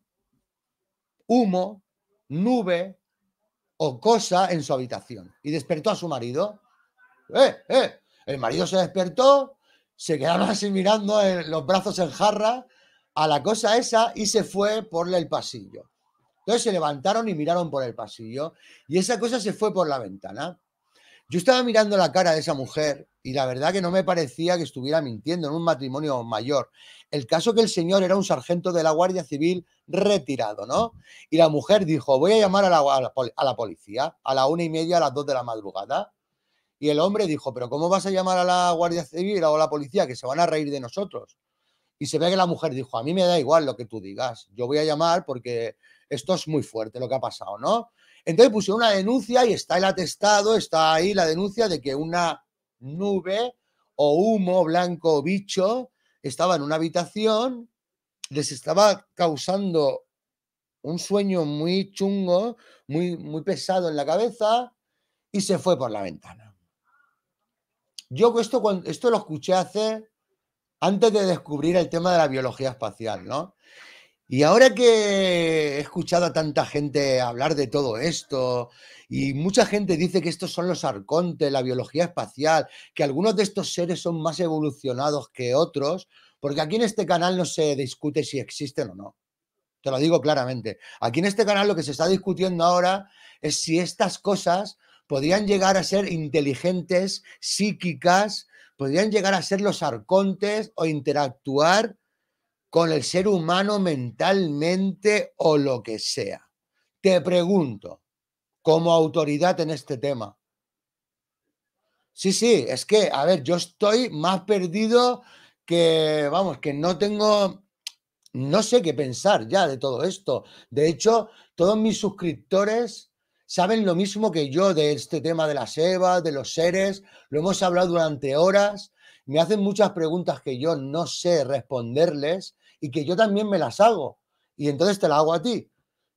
[SPEAKER 1] humo, nube o cosa en su habitación. Y despertó a su marido. El marido se despertó, se quedaron así mirando los brazos en jarra a la cosa esa y se fue por el pasillo. Entonces se levantaron y miraron por el pasillo y esa cosa se fue por la ventana. Yo estaba mirando la cara de esa mujer y la verdad que no me parecía que estuviera mintiendo en un matrimonio mayor. El caso que el señor era un sargento de la Guardia Civil retirado, ¿no? Y la mujer dijo, voy a llamar a la policía a la 1:30, a las 2 de la madrugada. Y el hombre dijo, pero ¿cómo vas a llamar a la Guardia Civil o a la policía? Que se van a reír de nosotros. Y se ve que la mujer dijo, a mí me da igual lo que tú digas, yo voy a llamar porque esto es muy fuerte lo que ha pasado, ¿no? Entonces pusieron una denuncia y está el atestado, está ahí la denuncia de que una nube o humo blanco bicho estaba en una habitación, les estaba causando un sueño muy chungo, muy pesado en la cabeza y se fue por la ventana. Yo esto lo escuché antes de descubrir el tema de la biología espacial, ¿no? Y ahora que he escuchado a tanta gente hablar de todo esto, y mucha gente dice que estos son los arcontes, la biología espacial, que algunos de estos seres son más evolucionados que otros, porque aquí en este canal no se discute si existen o no. Te lo digo claramente. Aquí en este canal lo que se está discutiendo ahora es si estas cosas podrían llegar a ser inteligentes, psíquicas, podrían llegar a ser los arcontes o interactuar con el ser humano mentalmente o lo que sea. Te pregunto, como autoridad en este tema. Sí, sí, es que, a ver, yo estoy más perdido que, vamos, que no sé qué pensar ya de todo esto. De hecho, todos mis suscriptores saben lo mismo que yo de este tema de las EVAs, de los seres. Lo hemos hablado durante horas. Me hacen muchas preguntas que yo no sé responderles y que yo también me las hago. Y entonces te las hago a ti.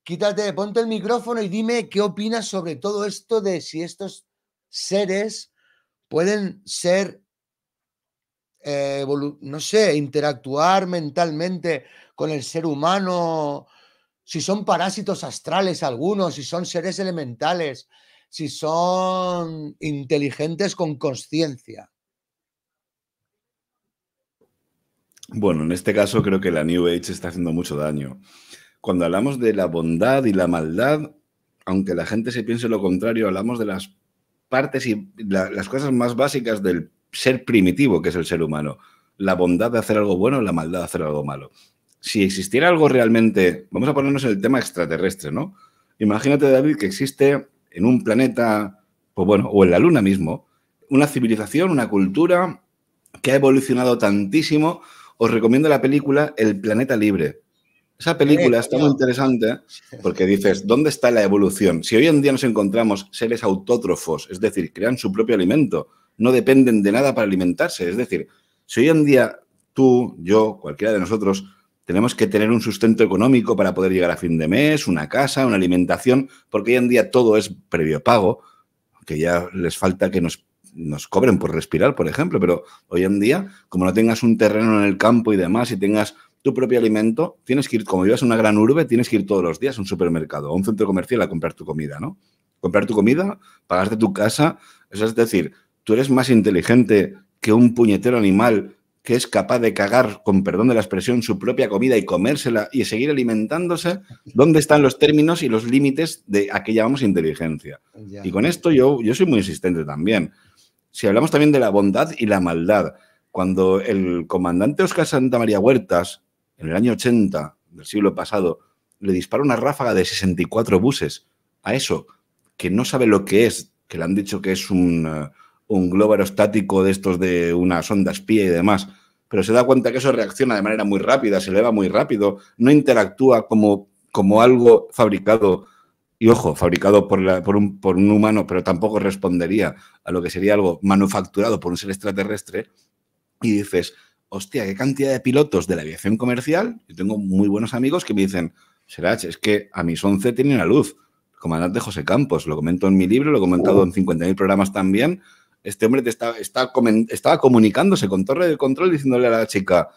[SPEAKER 1] Quítate, ponte el micrófono y dime qué opinas sobre todo esto de si estos seres pueden ser, no sé, interactuar mentalmente con el ser humano, si son parásitos astrales algunos, si son seres elementales, si son inteligentes con conciencia.
[SPEAKER 2] Bueno, en este caso creo que la New Age está haciendo mucho daño. Cuando hablamos de la bondad y la maldad, aunque la gente se piense lo contrario, hablamos de las partes y las cosas más básicas del ser primitivo, que es el ser humano. La bondad de hacer algo bueno, la maldad de hacer algo malo. Si existiera algo realmente, vamos a ponernos en el tema extraterrestre, ¿no? Imagínate, David, que existe en un planeta, pues bueno, o en la Luna mismo, una civilización, una cultura que ha evolucionado tantísimo. Os recomiendo la película El Planeta Libre. Esa película está muy interesante porque dices, ¿dónde está la evolución? Si hoy en día nos encontramos seres autótrofos, es decir, crean su propio alimento, no dependen de nada para alimentarse. Es decir, si hoy en día tú, yo, cualquiera de nosotros, tenemos que tener un sustento económico para poder llegar a fin de mes, una casa, una alimentación, porque hoy en día todo es previo pago, que ya les falta que nos cobren por respirar, por ejemplo, pero hoy en día, como no tengas un terreno en el campo y demás, y tengas tu propio alimento, tienes que ir, como vivas en una gran urbe, tienes que ir todos los días a un supermercado o a un centro comercial a comprar tu comida, ¿no? Comprar tu comida, pagarte tu casa, eso es decir, tú eres más inteligente que un puñetero animal que es capaz de cagar, con perdón de la expresión, su propia comida y comérsela y seguir alimentándose. ¿Dónde están los términos y los límites de a qué llamamos inteligencia?
[SPEAKER 1] Ya.
[SPEAKER 2] Y con esto yo soy muy insistente también. Si hablamos también de la bondad y la maldad, cuando el comandante Óscar Santamaría Huertas, en el año 80 del siglo pasado, le dispara una ráfaga de 64 buses a eso, que no sabe lo que es, que le han dicho que es un globo aerostático de estos de una sonda espía y demás, pero se da cuenta que eso reacciona de manera muy rápida, se eleva muy rápido, no interactúa como algo fabricado, y ojo, fabricado por un humano, pero tampoco respondería a lo que sería algo manufacturado por un ser extraterrestre, y dices, hostia, qué cantidad de pilotos de la aviación comercial. Yo tengo muy buenos amigos que me dicen, Serach, es que a mis 11 tenía una luz. El comandante José Campos, lo comento en mi libro, lo he comentado en 50.000 programas también. Este hombre estaba comunicándose con torre de control diciéndole a la chica,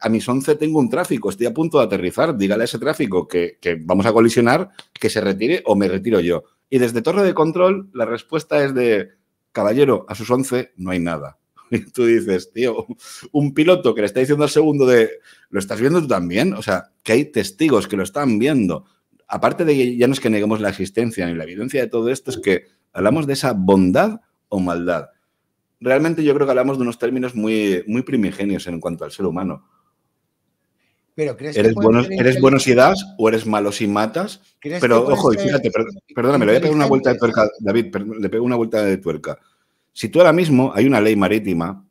[SPEAKER 2] a mis 11 tengo un tráfico, estoy a punto de aterrizar, dígale a ese tráfico que vamos a colisionar, que se retire o me retiro yo. Y desde torre de control la respuesta es de, caballero, a sus 11 no hay nada. Y tú dices, tío, un piloto que le está diciendo al segundo ¿lo estás viendo tú también? O sea, que hay testigos que lo están viendo. Aparte de que ya no es que neguemos la existencia ni la evidencia de todo esto, es que ¿Hablamos de esa bondad o maldad? Realmente yo creo que hablamos de unos términos muy, muy primigenios en cuanto al ser humano.
[SPEAKER 1] Pero ¿crees que pueden ser
[SPEAKER 2] ¿Eres bueno si
[SPEAKER 1] inteligentes?
[SPEAKER 2] das o eres malo si matas?
[SPEAKER 1] ¿Crees que
[SPEAKER 2] Pero
[SPEAKER 1] pueden
[SPEAKER 2] ojo, y
[SPEAKER 1] ser
[SPEAKER 2] fíjate, perdóname, le voy a pegar una vuelta de
[SPEAKER 1] inteligentes?
[SPEAKER 2] tuerca, David, le pego una vuelta de tuerca. Si tú ahora mismo hay una ley marítima,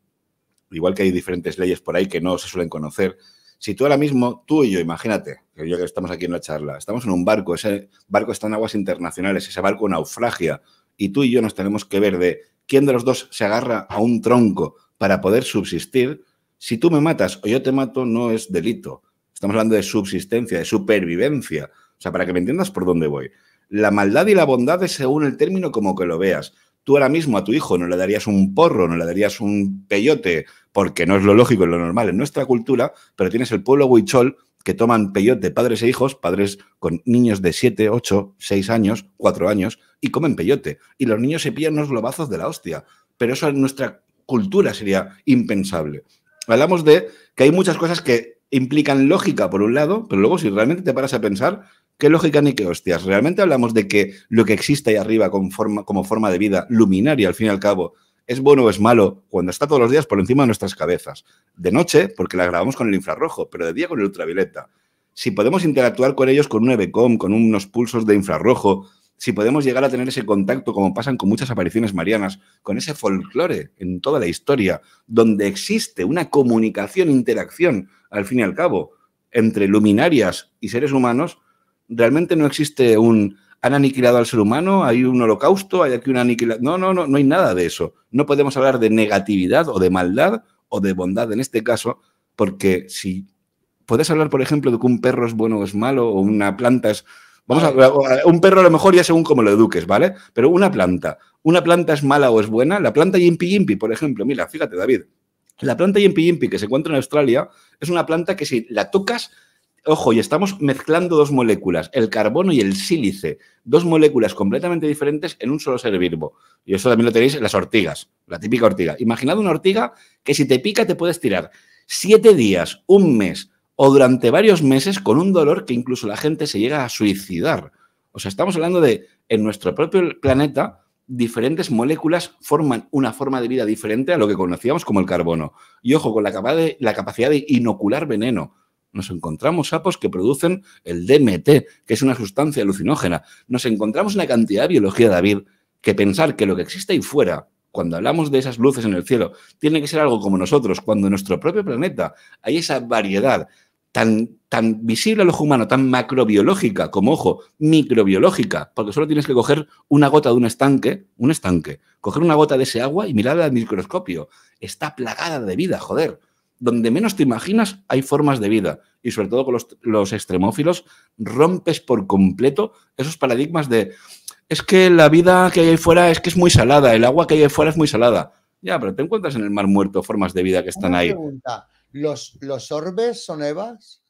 [SPEAKER 2] igual que hay diferentes leyes por ahí que no se suelen conocer, si tú ahora mismo, tú y yo, imagínate, que yo que estamos aquí en la charla, estamos en un barco, ese barco está en aguas internacionales, ese barco naufragia, y tú y yo nos tenemos que ver de quién de los dos se agarra a un tronco para poder subsistir. Si tú me matas o yo te mato, no es delito. Estamos hablando de subsistencia, de supervivencia. O sea, para que me entiendas por dónde voy. La maldad y la bondad es según el término como que lo veas. Tú ahora mismo a tu hijo no le darías un porro, no le darías un peyote, porque no es lo lógico y lo normal en nuestra cultura, pero tienes el pueblo huichol que toman peyote padres e hijos, padres con niños de 7, 8, 6 años, 4 años, y comen peyote. Y los niños se pillan unos globazos de la hostia. Pero eso en nuestra cultura sería impensable. Hablamos de que hay muchas cosas que implican lógica por un lado, pero luego si realmente te paras a pensar, ¿qué lógica ni qué hostias? ¿Realmente hablamos de que lo que existe ahí arriba como forma de vida luminaria, al fin y al cabo, es bueno o es malo cuando está todos los días por encima de nuestras cabezas? De noche, porque la grabamos con el infrarrojo, pero de día con el ultravioleta. Si podemos interactuar con ellos con un EVCOM, con unos pulsos de infrarrojo, si podemos llegar a tener ese contacto, como pasan con muchas apariciones marianas, con ese folclore en toda la historia, donde existe una comunicación, interacción, al fin y al cabo, entre luminarias y seres humanos, realmente no existe han aniquilado al ser humano, hay un holocausto, hay aquí una aniquilación. No hay nada de eso. No podemos hablar de negatividad o de maldad o de bondad en este caso, porque si puedes hablar, por ejemplo, de que un perro es bueno o es malo, o una planta es... un perro a lo mejor ya según cómo lo eduques, ¿vale? Pero una planta es mala o es buena. La planta Yimpi Yimpi, por ejemplo, mira, fíjate, David, la planta Yimpi Yimpi que se encuentra en Australia es una planta que si la tocas, ojo, y estamos mezclando dos moléculas, el carbono y el sílice, dos moléculas completamente diferentes en un solo ser vivo. Y eso también lo tenéis en las ortigas, la típica ortiga. Imaginad una ortiga que si te pica te puedes tirar 7 días, un mes o durante varios meses con un dolor que incluso la gente se llega a suicidar. O sea, estamos hablando de, en nuestro propio planeta, diferentes moléculas forman una forma de vida diferente a lo que conocíamos como el carbono. Y ojo, con la capacidad de inocular veneno. Nos encontramos sapos que producen el DMT, que es una sustancia alucinógena. Nos encontramos una cantidad de biología, David, que pensar que lo que existe ahí fuera, cuando hablamos de esas luces en el cielo, tiene que ser algo como nosotros, cuando en nuestro propio planeta hay esa variedad tan visible al ojo humano, tan macrobiológica como, ojo, microbiológica, porque solo tienes que coger una gota de un estanque, coger una gota de ese agua y mirarla al microscopio. Está plagada de vida, joder. Donde menos te imaginas hay formas de vida. Y sobre todo con los extremófilos, rompes por completo esos paradigmas de es que la vida que hay ahí fuera es que es muy salada, el agua que hay ahí fuera es muy salada. Ya, pero te encuentras en el mar muerto formas de vida que están
[SPEAKER 1] Una
[SPEAKER 2] ahí.
[SPEAKER 1] pregunta, ¿los orbes son Evas?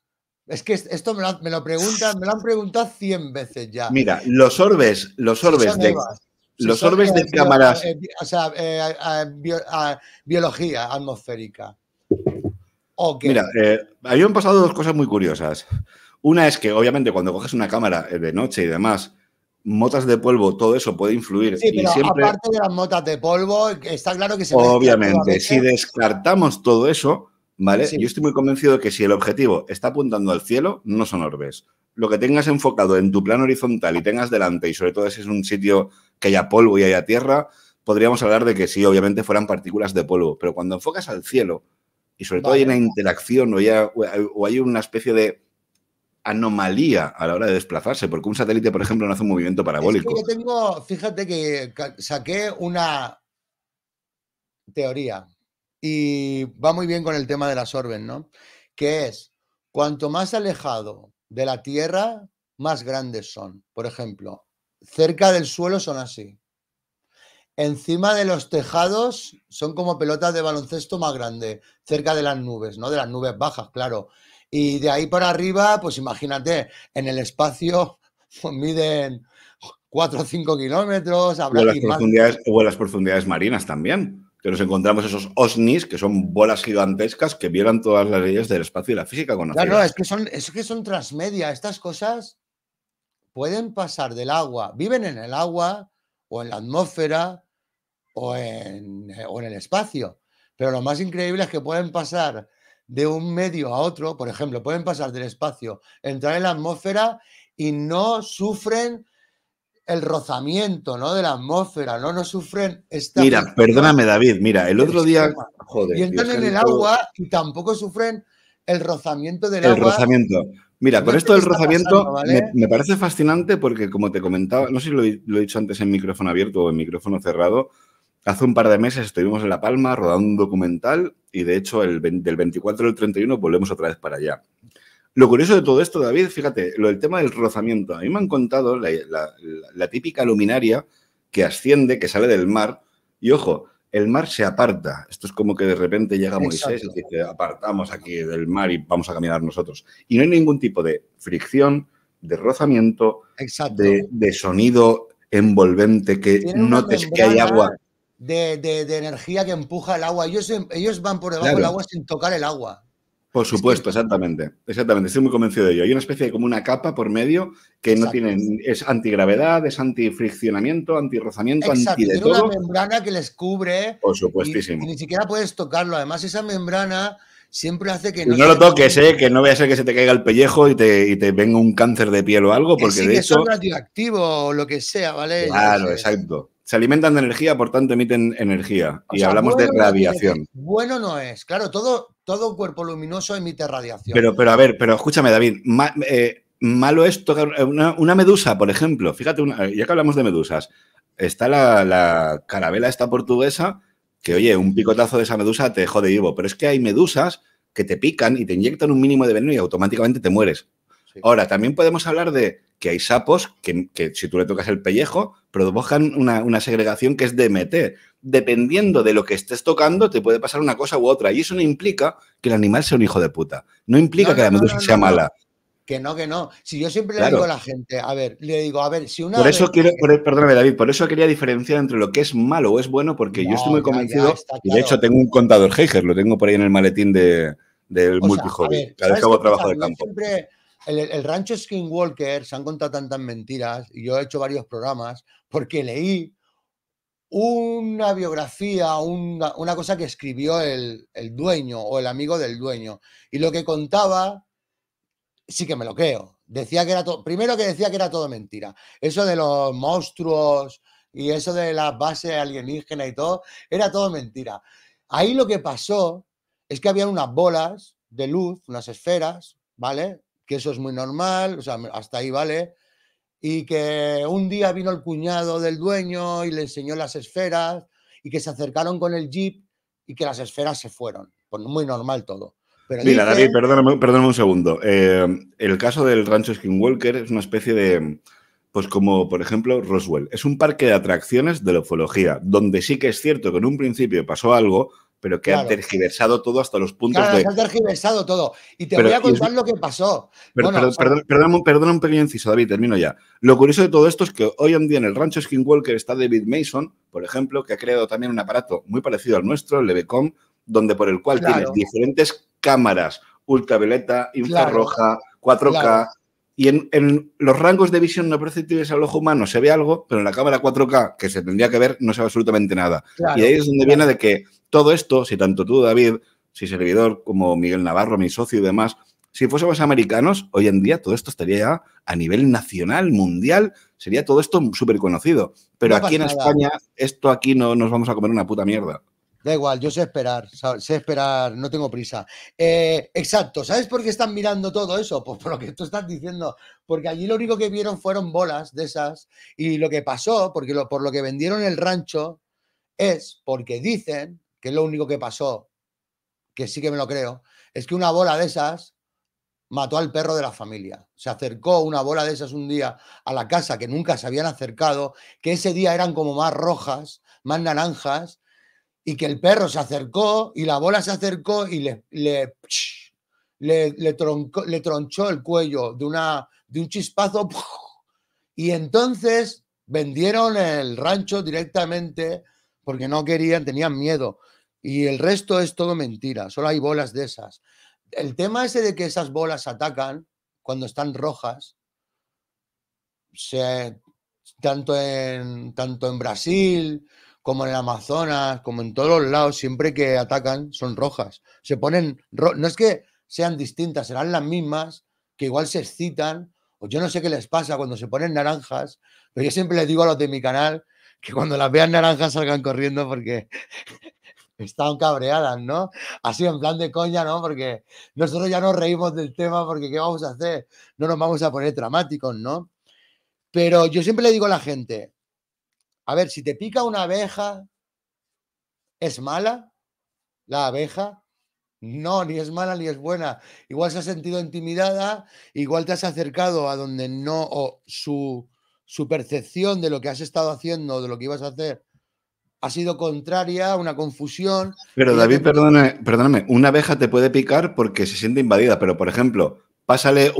[SPEAKER 1] Es que esto me lo han preguntado 100 veces ya.
[SPEAKER 2] Mira, los orbes
[SPEAKER 1] Si son Evas, si
[SPEAKER 2] los
[SPEAKER 1] son
[SPEAKER 2] orbes de cámaras.
[SPEAKER 1] biología atmosférica. ¿O qué?
[SPEAKER 2] Mira, a mí me han pasado dos cosas muy curiosas. Una es que, obviamente, cuando coges una cámara de noche y demás, motas de polvo, todo eso puede influir.
[SPEAKER 1] Sí,
[SPEAKER 2] Y
[SPEAKER 1] pero
[SPEAKER 2] siempre,
[SPEAKER 1] aparte de las motas de polvo, está claro que se mezcla
[SPEAKER 2] obviamente, si
[SPEAKER 1] activamente.
[SPEAKER 2] descartamos todo eso, ¿vale? Yo
[SPEAKER 1] Sí,
[SPEAKER 2] estoy muy convencido de que si el objetivo está apuntando al cielo, no son orbes. Lo que tengas enfocado en tu plano horizontal y tengas delante, y sobre todo si es un sitio que haya polvo y haya tierra, podríamos hablar de que sí, obviamente fueran partículas de polvo. Pero cuando enfocas al cielo, y sobre todo hay
[SPEAKER 1] vale.
[SPEAKER 2] una interacción o hay una especie de anomalía a la hora de desplazarse, porque un satélite, por ejemplo, no hace un movimiento
[SPEAKER 1] Es que
[SPEAKER 2] parabólico.
[SPEAKER 1] yo tengo, fíjate que saqué una teoría y va muy bien con el tema de las orbes, ¿no? Que es, cuanto más alejado de la Tierra, más grandes son. Por ejemplo, cerca del suelo son así. Encima de los tejados son como pelotas de baloncesto más grandes, cerca de las nubes, ¿no? De las nubes bajas, claro. Y de ahí para arriba, pues imagínate, en el espacio pues miden 4 o 5 kilómetros,
[SPEAKER 2] O
[SPEAKER 1] habrá
[SPEAKER 2] en
[SPEAKER 1] y más.
[SPEAKER 2] las profundidades marinas también, que nos encontramos esos OSNIs, que son bolas gigantescas que violan todas las leyes del espacio y la física
[SPEAKER 1] Claro, no,
[SPEAKER 2] conocidas.
[SPEAKER 1] es que son transmedia. Estas cosas pueden pasar del agua, viven en el agua o en la atmósfera o en el espacio. Pero lo más increíble es que pueden pasar de un medio a otro, por ejemplo, pueden pasar del espacio, entrar en la atmósfera y no sufren el rozamiento, ¿no? De la atmósfera, ¿no? No sufren esta
[SPEAKER 2] Mira,
[SPEAKER 1] fricción
[SPEAKER 2] perdóname, David. Mira, el otro día,
[SPEAKER 1] extrema. Y
[SPEAKER 2] joder, tío, es
[SPEAKER 1] entran
[SPEAKER 2] que
[SPEAKER 1] en
[SPEAKER 2] has
[SPEAKER 1] el
[SPEAKER 2] dicho
[SPEAKER 1] agua y tampoco sufren el rozamiento del
[SPEAKER 2] el
[SPEAKER 1] agua.
[SPEAKER 2] rozamiento. Mira,
[SPEAKER 1] No
[SPEAKER 2] con
[SPEAKER 1] sé
[SPEAKER 2] esto
[SPEAKER 1] qué
[SPEAKER 2] del
[SPEAKER 1] está pasando,
[SPEAKER 2] rozamiento
[SPEAKER 1] ¿vale?
[SPEAKER 2] me parece fascinante porque, como te comentaba, no sé si lo he dicho antes en micrófono abierto o en micrófono cerrado, hace un par de meses estuvimos en La Palma rodando un documental y, de hecho, del 24 al 31 volvemos otra vez para allá. Lo curioso de todo esto, David, fíjate, lo del tema del rozamiento. A mí me han contado la típica luminaria que asciende, que sale del mar, y ojo, el mar se aparta. Esto es como que de repente llega Moisés y
[SPEAKER 1] Exacto,
[SPEAKER 2] dice, apartamos aquí del mar y vamos a caminar nosotros. Y no hay ningún tipo de fricción, de rozamiento,
[SPEAKER 1] exacto.
[SPEAKER 2] de sonido envolvente, que
[SPEAKER 1] Tienen una
[SPEAKER 2] notes que hay
[SPEAKER 1] membrana
[SPEAKER 2] agua.
[SPEAKER 1] de energía que empuja el agua. Ellos van por debajo del
[SPEAKER 2] Claro.
[SPEAKER 1] agua sin tocar el agua.
[SPEAKER 2] Por
[SPEAKER 1] Es que
[SPEAKER 2] supuesto, exactamente. Exactamente, estoy muy convencido de ello. Hay una especie de como una capa por medio que no
[SPEAKER 1] exacto,
[SPEAKER 2] tiene, es antigravedad, es antifriccionamiento, antirrozamiento, anti
[SPEAKER 1] exacto.
[SPEAKER 2] de
[SPEAKER 1] Tiene una
[SPEAKER 2] todo.
[SPEAKER 1] membrana que les cubre
[SPEAKER 2] Por
[SPEAKER 1] y
[SPEAKER 2] supuestísimo.
[SPEAKER 1] ni siquiera puedes tocarlo. Además, esa membrana siempre hace que
[SPEAKER 2] Y
[SPEAKER 1] no
[SPEAKER 2] no lo
[SPEAKER 1] se
[SPEAKER 2] toques,
[SPEAKER 1] note
[SPEAKER 2] que no vaya a ser que se te caiga el pellejo y te venga un cáncer de piel o algo,
[SPEAKER 1] que
[SPEAKER 2] porque
[SPEAKER 1] sí,
[SPEAKER 2] de
[SPEAKER 1] que son
[SPEAKER 2] hecho,
[SPEAKER 1] radioactivos o lo que sea, ¿vale? Yo qué
[SPEAKER 2] claro,
[SPEAKER 1] sé.
[SPEAKER 2] exacto. Se alimentan de energía, por tanto emiten energía.
[SPEAKER 1] O
[SPEAKER 2] Y
[SPEAKER 1] sea,
[SPEAKER 2] hablamos de
[SPEAKER 1] bueno no tiene que
[SPEAKER 2] radiación.
[SPEAKER 1] bueno no es. Claro, todo cuerpo luminoso emite radiación.
[SPEAKER 2] Pero a ver, pero escúchame, David, malo es tocar una medusa, por ejemplo. Fíjate, ya que hablamos de medusas, está la carabela esta portuguesa, que
[SPEAKER 1] Sí,
[SPEAKER 2] oye, un picotazo de esa medusa te jode vivo, pero es que hay medusas que te pican y te inyectan un mínimo de veneno y automáticamente te mueres.
[SPEAKER 1] sí.
[SPEAKER 2] Ahora, también podemos hablar de que hay sapos que si tú le tocas el pellejo, provocan una segregación que es DMT. Dependiendo de lo que estés tocando, te puede pasar una cosa u otra. Y eso no implica que el animal sea un hijo de puta. No implica
[SPEAKER 1] No,
[SPEAKER 2] que
[SPEAKER 1] no,
[SPEAKER 2] la
[SPEAKER 1] no,
[SPEAKER 2] medusa
[SPEAKER 1] no,
[SPEAKER 2] sea
[SPEAKER 1] no, no.
[SPEAKER 2] mala.
[SPEAKER 1] Que no, que no. Si yo siempre le digo a
[SPEAKER 2] Claro.
[SPEAKER 1] la gente, a ver, le digo, a ver, si un
[SPEAKER 2] Por eso
[SPEAKER 1] ave
[SPEAKER 2] quiero, perdóname, David, por eso quería diferenciar entre lo que es malo o es bueno, porque yo estoy
[SPEAKER 1] no,
[SPEAKER 2] muy
[SPEAKER 1] ya,
[SPEAKER 2] convencido,
[SPEAKER 1] está
[SPEAKER 2] y de hecho
[SPEAKER 1] claro.
[SPEAKER 2] tengo un contador Geiger, lo tengo por ahí en el maletín del
[SPEAKER 1] O sea, a
[SPEAKER 2] multi-hobby,
[SPEAKER 1] ver,
[SPEAKER 2] cada vez que
[SPEAKER 1] ¿sabes qué
[SPEAKER 2] hago
[SPEAKER 1] pasa?
[SPEAKER 2] trabajo de
[SPEAKER 1] Yo
[SPEAKER 2] campo.
[SPEAKER 1] siempre, el rancho Skinwalker se han contado tantas mentiras y yo he hecho varios programas porque leí una biografía, una cosa que escribió el dueño o el amigo del dueño. Y lo que contaba, sí que me lo creo. Decía que era todo, primero que decía que era todo mentira. Eso de los monstruos y eso de las bases alienígenas y todo, era todo mentira. Ahí lo que pasó es que había unas bolas de luz, unas esferas, ¿vale? Que eso es muy normal, o sea, hasta ahí vale. Y que un día vino el cuñado del dueño y le enseñó las esferas y que se acercaron con el jeep y que las esferas se fueron. Pues muy normal todo. Pero
[SPEAKER 2] Mira, David,
[SPEAKER 1] dicen,
[SPEAKER 2] perdóname un segundo. El caso del rancho Skinwalker es una especie de, pues como por ejemplo Roswell. Es un parque de atracciones de la ufología, donde sí que es cierto que en un principio pasó algo, pero que ha
[SPEAKER 1] claro,
[SPEAKER 2] tergiversado todo hasta los puntos
[SPEAKER 1] claro,
[SPEAKER 2] de...
[SPEAKER 1] se ha tergiversado todo. Y te voy
[SPEAKER 2] Pero,
[SPEAKER 1] a contar lo que pasó. Bueno,
[SPEAKER 2] perdona un pequeño inciso, David, termino ya. Lo curioso de todo esto es que hoy en día en el rancho Skinwalker está David Mason, por ejemplo, que ha creado también un aparato muy parecido al nuestro, el Levecom, donde por el cual tienes
[SPEAKER 1] claro,
[SPEAKER 2] diferentes cámaras, ultravioleta,
[SPEAKER 1] claro,
[SPEAKER 2] infrarroja, 4K,
[SPEAKER 1] claro,
[SPEAKER 2] y en los rangos de visión no perceptibles al ojo humano se ve algo, pero en la cámara 4K, que se tendría que ver, no se ve absolutamente nada. Y de ahí
[SPEAKER 1] claro,
[SPEAKER 2] es donde viene
[SPEAKER 1] claro.
[SPEAKER 2] de que todo esto, si tanto tú, David, si servidor como Miguel Navarro, mi socio y demás, si fuésemos americanos, hoy en día todo esto estaría ya a nivel nacional, mundial, sería todo esto súper conocido. Pero
[SPEAKER 1] No
[SPEAKER 2] aquí en
[SPEAKER 1] pasa nada.
[SPEAKER 2] España, esto aquí no nos vamos a comer una puta mierda.
[SPEAKER 1] Da igual, yo sé esperar, no tengo prisa. Exacto, ¿sabes por qué están mirando todo eso? Pues por lo que tú estás diciendo, porque allí lo único que vieron fueron bolas de esas y lo que pasó, porque por lo que vendieron el rancho, es porque dicen, que es lo único que pasó, que sí que me lo creo, es que una bola de esas mató al perro de la familia. Se acercó una bola de esas un día a la casa que nunca se habían acercado, que ese día eran como más rojas, más naranjas, y que el perro se acercó y la bola se acercó y le tronchó el cuello de un chispazo. Y entonces vendieron el rancho directamente porque no querían, tenían miedo. Y el resto es todo mentira, solo hay bolas de esas. El tema ese de que esas bolas atacan cuando están rojas, se, tanto en Brasil como en el Amazonas, como en todos los lados, siempre que atacan son rojas. Se ponen, no es que sean distintas, serán las mismas, que igual se excitan, o yo no sé qué les pasa cuando se ponen naranjas, pero yo siempre les digo a los de mi canal que cuando las vean naranjas salgan corriendo porque están cabreadas, ¿no? Así en plan de coña, ¿no? Porque nosotros ya nos reímos del tema porque ¿qué vamos a hacer? No nos vamos a poner dramáticos, ¿no? Pero yo siempre le digo a la gente, a ver, si te pica una abeja, ¿es mala la abeja? No, ni es mala ni es buena. Igual se ha sentido intimidada, igual te has acercado a donde no, o su percepción de lo que has estado haciendo, de lo que ibas a hacer, ha sido contraria, una confusión,
[SPEAKER 2] Pero
[SPEAKER 1] y ella te
[SPEAKER 2] David,
[SPEAKER 1] puede...
[SPEAKER 2] perdóname, una abeja te puede picar porque se siente invadida, pero por ejemplo, pásale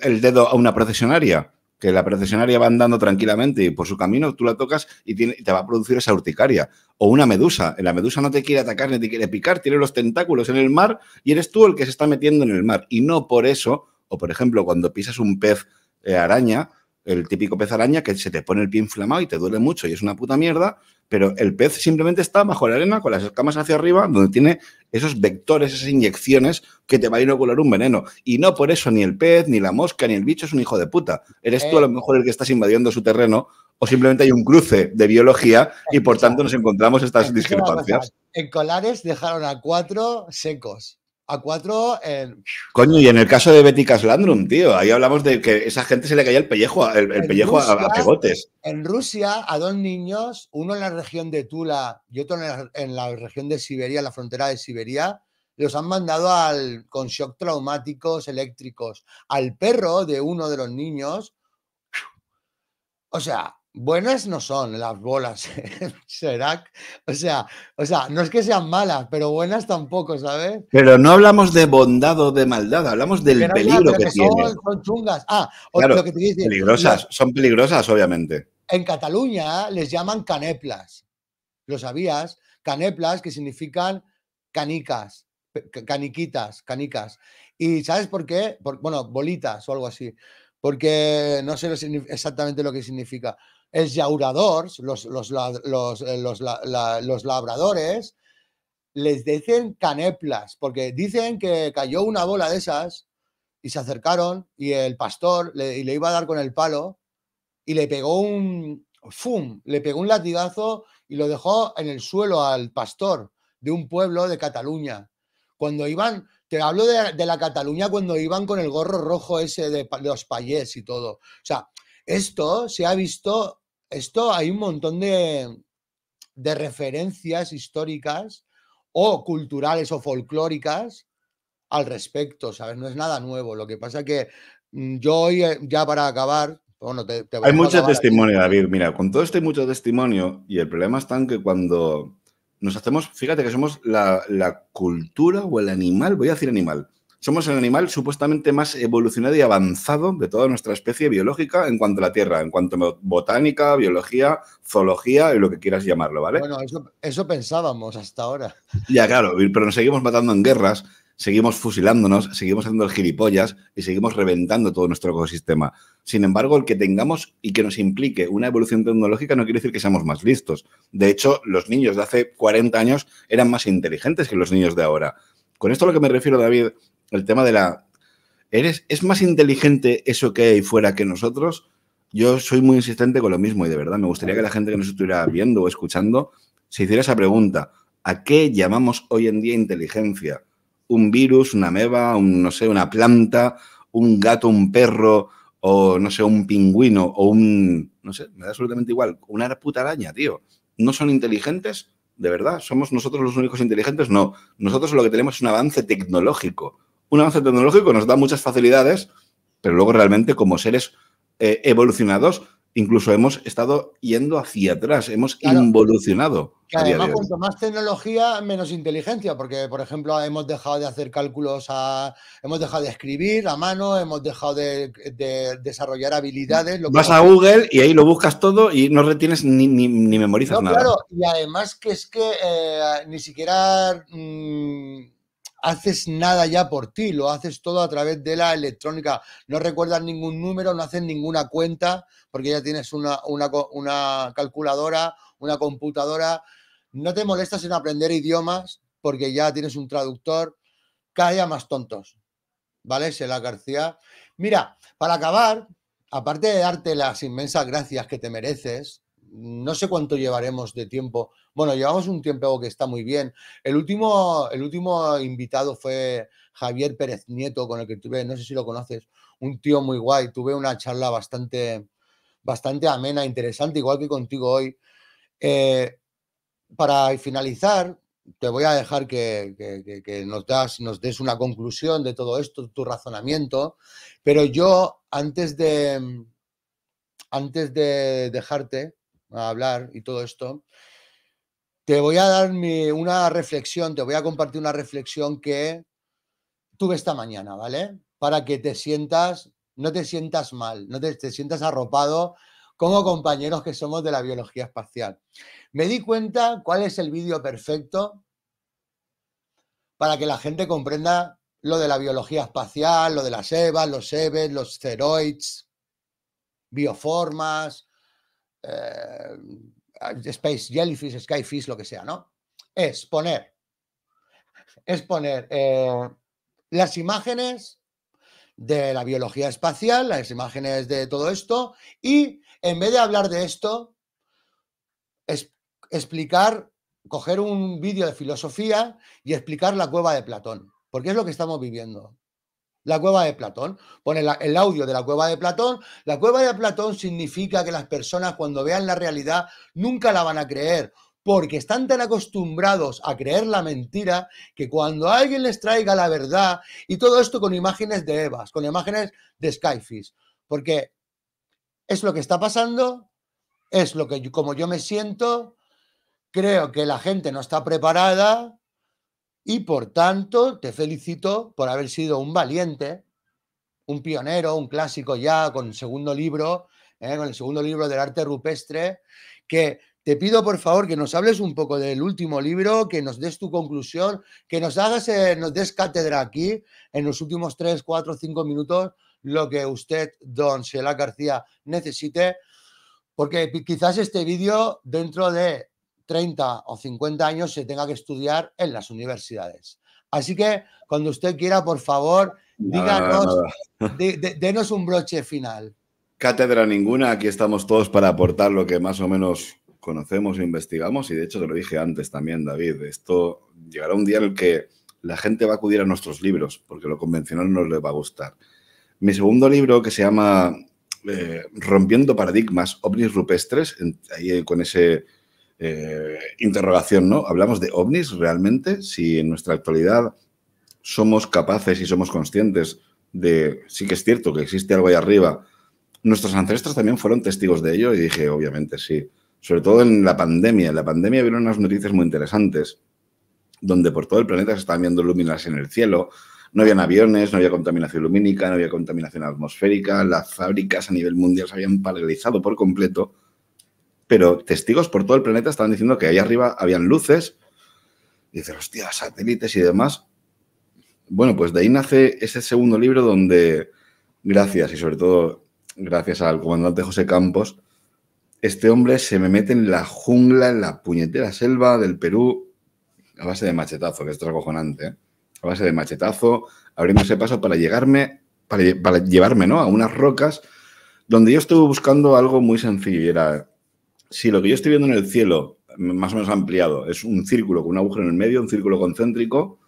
[SPEAKER 2] el dedo a una procesionaria, que la procesionaria va andando tranquilamente y por su camino tú la tocas y te va a producir esa urticaria. O una medusa, la medusa no te quiere atacar ni te quiere picar, tiene los tentáculos en el mar y eres tú el que se está metiendo en el mar. Y no por eso, o por ejemplo, cuando pisas un pez araña, el típico pez araña que se te pone el pie inflamado y te duele mucho y es una puta mierda, pero el pez simplemente está bajo la arena con las escamas hacia arriba, donde tiene esos vectores, esas inyecciones que te va a inocular un veneno. Y no por eso ni el pez, ni la mosca, ni el bicho es un hijo de puta. Eres tú a lo mejor el que estás invadiendo su terreno o simplemente hay un cruce de biología y por
[SPEAKER 1] Escucha,
[SPEAKER 2] tanto nos encontramos estas
[SPEAKER 1] escucha una cosa.
[SPEAKER 2] discrepancias.
[SPEAKER 1] En Colares dejaron a 4 secos. A 4 en...
[SPEAKER 2] Coño, y en el caso de Betty Caslandrum, tío, ahí hablamos de que esa gente se le caía el pellejo, el
[SPEAKER 1] En
[SPEAKER 2] pellejo
[SPEAKER 1] Rusia,
[SPEAKER 2] a pegotes.
[SPEAKER 1] en Rusia, a 2 niños, uno en la región de Tula y otro en la región de Siberia, la frontera de Siberia, los han mandado con shock traumáticos eléctricos. Al perro de uno de los niños, o sea, buenas no son las bolas, Serac. O sea, no es que sean malas, pero buenas tampoco, ¿sabes?
[SPEAKER 2] Pero no hablamos de bondad o de maldad, hablamos del
[SPEAKER 1] Pero ya,
[SPEAKER 2] peligro
[SPEAKER 1] pero
[SPEAKER 2] que
[SPEAKER 1] que
[SPEAKER 2] tiene.
[SPEAKER 1] son chungas. Ah, lo
[SPEAKER 2] Claro,
[SPEAKER 1] que te dice,
[SPEAKER 2] peligrosas, son peligrosas, obviamente.
[SPEAKER 1] en Cataluña les llaman caneplas. ¿Lo sabías? Caneplas, que significan canicas, caniquitas, canicas. ¿Y sabes por qué? Bueno, bolitas o algo así. Porque no sé exactamente lo que significa. Els llauradors, los labradores, les dicen caneplas, porque dicen que cayó una bola de esas y se acercaron y el pastor le iba a dar con el palo y le pegó le pegó un latigazo y lo dejó en el suelo al pastor de un pueblo de Cataluña. Cuando iban, te hablo de la Cataluña cuando iban con el gorro rojo ese de los payés y todo. O sea, esto se ha visto, esto hay un montón de referencias históricas o culturales o folclóricas al respecto, ¿sabes? No es nada nuevo. Lo que pasa que yo hoy, ya para acabar, bueno, te
[SPEAKER 2] Hay
[SPEAKER 1] dejo
[SPEAKER 2] mucho
[SPEAKER 1] acabar a ti.
[SPEAKER 2] testimonio, David. Mira, con todo esto hay mucho testimonio y el problema está en que cuando nos hacemos, fíjate que somos la cultura o el animal, voy a decir animal, somos el animal supuestamente más evolucionado y avanzado de toda nuestra especie biológica en cuanto a la Tierra, en cuanto a botánica, biología, zoología y lo que quieras llamarlo, ¿vale?
[SPEAKER 1] Bueno, eso pensábamos hasta ahora.
[SPEAKER 2] Ya, claro, pero nos seguimos matando en guerras, seguimos fusilándonos, seguimos haciendo el gilipollas y seguimos reventando todo nuestro ecosistema. Sin embargo, el que tengamos y que nos implique una evolución tecnológica no quiere decir que seamos más listos. De hecho, los niños de hace 40 años eran más inteligentes que los niños de ahora. Con esto a lo que me refiero, David, el tema de ¿es más inteligente eso que hay fuera que nosotros? Yo soy muy insistente con lo mismo y de verdad me gustaría que la gente que nos estuviera viendo o escuchando se hiciera esa pregunta. ¿A qué llamamos hoy en día inteligencia? ¿Un virus, una ameba, no sé, una planta, un gato, un perro, o no sé, un pingüino, o no sé, me da absolutamente igual, una puta araña, tío? ¿No son inteligentes? ¿De verdad? ¿Somos nosotros los únicos inteligentes? No. Nosotros lo que tenemos es un avance tecnológico. Un avance tecnológico nos da muchas facilidades, pero luego realmente como seres evolucionados incluso hemos estado yendo hacia atrás, hemos involucionado
[SPEAKER 1] Que
[SPEAKER 2] a día de
[SPEAKER 1] además,
[SPEAKER 2] hoy.
[SPEAKER 1] cuanto más tecnología, menos inteligencia, porque, por ejemplo, hemos dejado de hacer cálculos, hemos dejado de escribir a mano, hemos dejado de desarrollar habilidades.
[SPEAKER 2] Vas a Google y ahí lo buscas todo y no retienes ni memorizas nada.
[SPEAKER 1] Claro, y además que es que ni siquiera haces nada ya por ti, lo haces todo a través de la electrónica. No recuerdas ningún número, no haces ninguna cuenta, porque ya tienes una calculadora, una computadora. No te molestas en aprender idiomas, porque ya tienes un traductor. Cada día más tontos, ¿vale? Sheila García. Mira, para acabar, aparte de darte las inmensas gracias que te mereces, no sé cuánto llevaremos de tiempo. Bueno, llevamos un tiempo que está muy bien. El último invitado fue Javier Pérez Nieto, con el que tuve, no sé si lo conoces, un tío muy guay. Tuve una charla bastante amena, interesante, igual que contigo hoy. Para finalizar, te voy a dejar que nos des una conclusión de todo esto, tu razonamiento, pero yo, antes de dejarte hablar y todo esto, te voy a dar una reflexión, te voy a compartir una reflexión que tuve esta mañana, ¿vale? Para que no te sientas mal, no te sientas arropado como compañeros que somos de la biología espacial. Me di cuenta cuál es el vídeo perfecto para que la gente comprenda lo de la biología espacial, lo de las EVAs, los EVEs, los ceroids, bioformas, Space Jellyfish, Skyfish, lo que sea, ¿no? Es poner las imágenes de la biología espacial, las imágenes de todo esto, y en vez de hablar de esto, explicar, coger un vídeo de filosofía y explicar la cueva de Platón, porque es lo que estamos viviendo. La cueva de Platón. Pone el audio de la cueva de Platón. La cueva de Platón significa que las personas, cuando vean la realidad, nunca la van a creer, porque están tan acostumbrados a creer la mentira que cuando alguien les traiga la verdad, y todo esto con imágenes de Evas, con imágenes de Skyfish, porque es lo que está pasando, es lo que como yo me siento, creo que la gente no está preparada. Y por tanto, te felicito por haber sido un valiente, un pionero, un clásico ya, con el segundo libro del arte rupestre, que te pido por favor que nos hables un poco del último libro, que nos des tu conclusión, que nos des cátedra aquí en los últimos 3, 4, 5 minutos, lo que usted, don Sheila García, necesite, porque quizás este vídeo dentro de 30 o 50 años se tenga que estudiar en las universidades. Así que cuando usted quiera, por favor, díganos, denos un broche final.
[SPEAKER 2] Cátedra ninguna, aquí estamos todos para aportar lo que más o menos conocemos e investigamos, y de hecho te lo dije antes también, David, esto llegará un día en el que la gente va a acudir a nuestros libros, porque lo convencional no les va a gustar. Mi segundo libro, que se llama Rompiendo Paradigmas, ovnis rupestres, ahí con ese interrogación, ¿no? ¿Hablamos de ovnis realmente? Si en nuestra actualidad somos capaces y somos conscientes de, sí que es cierto que existe algo ahí arriba, nuestros ancestros también fueron testigos de ello, y dije, obviamente sí. Sobre todo en la pandemia. En la pandemia vieron unas noticias muy interesantes, donde por todo el planeta se estaban viendo luminarias en el cielo. No habían aviones, no había contaminación lumínica, no había contaminación atmosférica, las fábricas a nivel mundial se habían paralizado por completo, pero testigos por todo el planeta estaban diciendo que ahí arriba habían luces, y dices, hostia, satélites y demás. Bueno, pues de ahí nace ese segundo libro donde, gracias y sobre todo gracias al comandante José Campos, este hombre se me mete en la jungla, en la puñetera selva del Perú, a base de machetazo, que esto es acojonante, ¿eh? A base de machetazo, abriéndose paso para llevarme, ¿no?, a unas rocas donde yo estuve buscando algo muy sencillo, y era, si lo que yo estoy viendo en el cielo, más o menos ampliado, es un círculo con un agujero en el medio, un círculo concéntrico,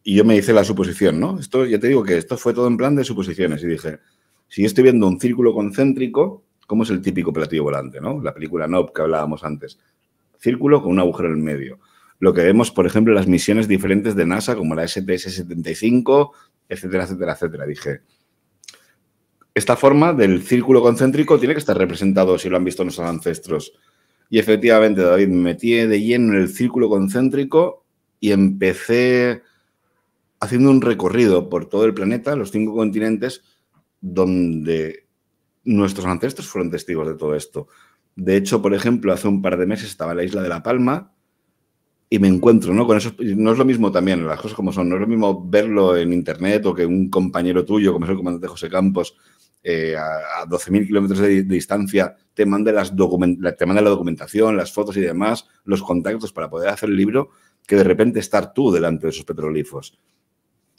[SPEAKER 2] y yo me hice la suposición, ¿no? Esto, ya te digo que esto fue todo en plan de suposiciones, y dije, si yo estoy viendo un círculo concéntrico, ¿cómo es el típico platillo volante, no? La película Nope que hablábamos antes. Círculo con un agujero en el medio. Lo que vemos, por ejemplo, en las misiones diferentes de NASA, como la STS-75, etcétera, etcétera, etcétera. Dije, esta forma del círculo concéntrico tiene que estar representado si lo han visto nuestros ancestros. Y efectivamente, David, me metí de lleno en el círculo concéntrico y empecé haciendo un recorrido por todo el planeta, los 5 continentes, donde nuestros ancestros fueron testigos de todo esto. De hecho, por ejemplo, hace un par de meses estaba en la isla de La Palma, y me encuentro, ¿no? Con eso. No es lo mismo también, las cosas como son, no es lo mismo verlo en internet o que un compañero tuyo, como es el comandante José Campos, a 12.000 kilómetros de distancia, te mande la documentación, las fotos y demás, los contactos para poder hacer el libro, que de repente estar tú delante de esos petroglifos.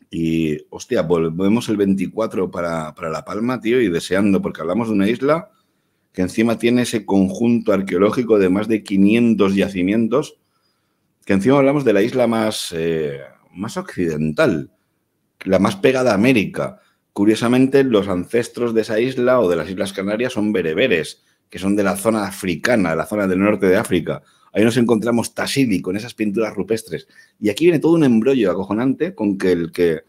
[SPEAKER 2] Y, hostia, volvemos el 24 para La Palma, tío, y deseando, porque hablamos de una isla que encima tiene ese conjunto arqueológico de más de 500 yacimientos, que encima hablamos de la isla más occidental, la más pegada a América. Curiosamente, los ancestros de esa isla o de las Islas Canarias son bereberes, que son de la zona africana, de la zona del norte de África. Ahí nos encontramos Tassili con esas pinturas rupestres. Y aquí viene todo un embrollo acojonante con que el que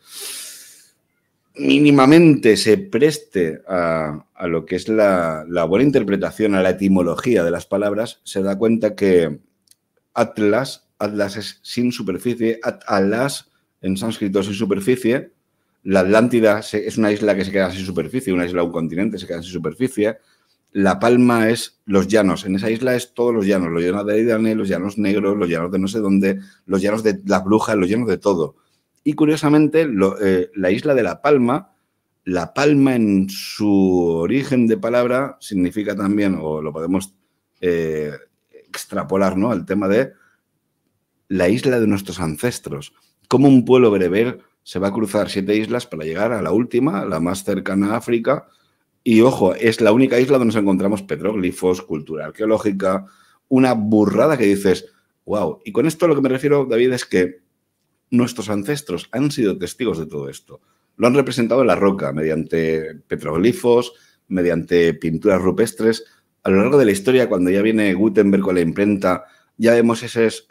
[SPEAKER 2] mínimamente se preste a lo que es la buena interpretación, a la etimología de las palabras, se da cuenta que Atlas es sin superficie, Atlas en sánscrito sin superficie, la Atlántida es una isla que se queda sin superficie, una isla o un continente se queda sin superficie, La Palma es los llanos, en esa isla es todos los llanos de Idane, los llanos negros, los llanos de no sé dónde, los llanos de las brujas, los llanos de todo. Y curiosamente, la isla de La Palma en su origen de palabra significa también, o lo podemos extrapolar, ¿no?, al tema de la isla de nuestros ancestros. Cómo un pueblo bereber se va a cruzar 7 islas para llegar a la última, la más cercana a África. Y, ojo, es la única isla donde nos encontramos petroglifos, cultura arqueológica, una burrada que dices, wow. Y con esto a lo que me refiero, David, es que nuestros ancestros han sido testigos de todo esto. Lo han representado en la roca mediante petroglifos, mediante pinturas rupestres. A lo largo de la historia, cuando ya viene Gutenberg con la imprenta, ya vemos esas,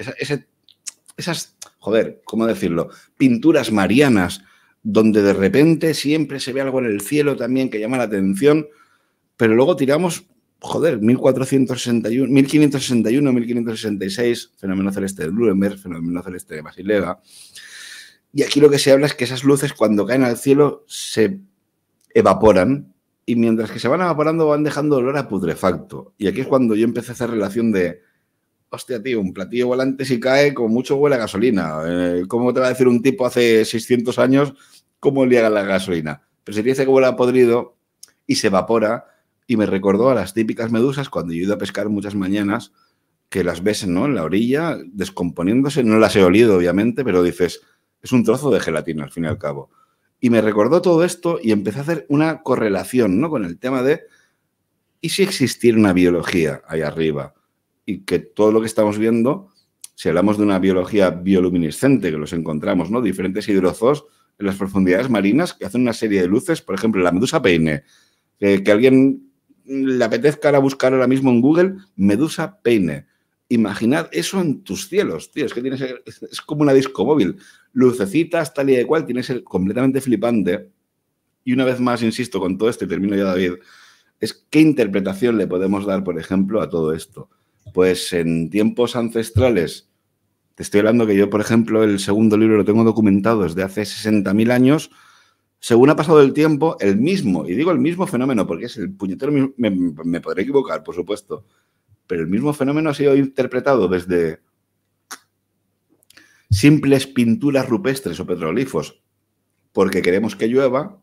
[SPEAKER 2] joder, ¿cómo decirlo?, pinturas marianas, donde de repente siempre se ve algo en el cielo también que llama la atención, pero luego tiramos, joder, 1461, 1561, 1566, fenómeno celeste de Nuremberg, fenómeno celeste de Basilea. Y aquí lo que se habla es que esas luces, cuando caen al cielo, se evaporan, y mientras que se van evaporando van dejando olor a putrefacto. Y aquí es cuando yo empecé a hacer relación de, hostia, tío, un platillo volante si cae, con mucho huele a gasolina. ¿Cómo te va a decir un tipo hace 600 años cómo olía la gasolina? Pero si te dice que huele a podrido y se evapora, y me recordó a las típicas medusas cuando yo he ido a pescar muchas mañanas, que las ves, ¿no?, en la orilla, descomponiéndose. No las he olido, obviamente, pero dices, es un trozo de gelatina, al fin y al cabo. Y me recordó todo esto y empecé a hacer una correlación, ¿no?, con el tema de, ¿y si existiera una biología ahí arriba? Y que todo lo que estamos viendo, si hablamos de una biología bioluminiscente, que los encontramos, ¿no?, diferentes hidrozoos en las profundidades marinas que hacen una serie de luces, por ejemplo, la medusa peine, que alguien le apetezca ahora buscar ahora mismo en Google, medusa peine. Imaginad eso en tus cielos, tío, es que es como una disco móvil, lucecitas, tal y de cual, tiene que ser completamente flipante. Y una vez más, insisto, con todo esto, y termino ya, David, es qué interpretación le podemos dar, por ejemplo, a todo esto. Pues en tiempos ancestrales, te estoy hablando que yo, por ejemplo, el segundo libro lo tengo documentado desde hace 60.000 años. Según ha pasado el tiempo, el mismo, y digo el mismo fenómeno porque es el puñetero, me podré equivocar, por supuesto, pero el mismo fenómeno ha sido interpretado desde simples pinturas rupestres o petroglifos porque queremos que llueva.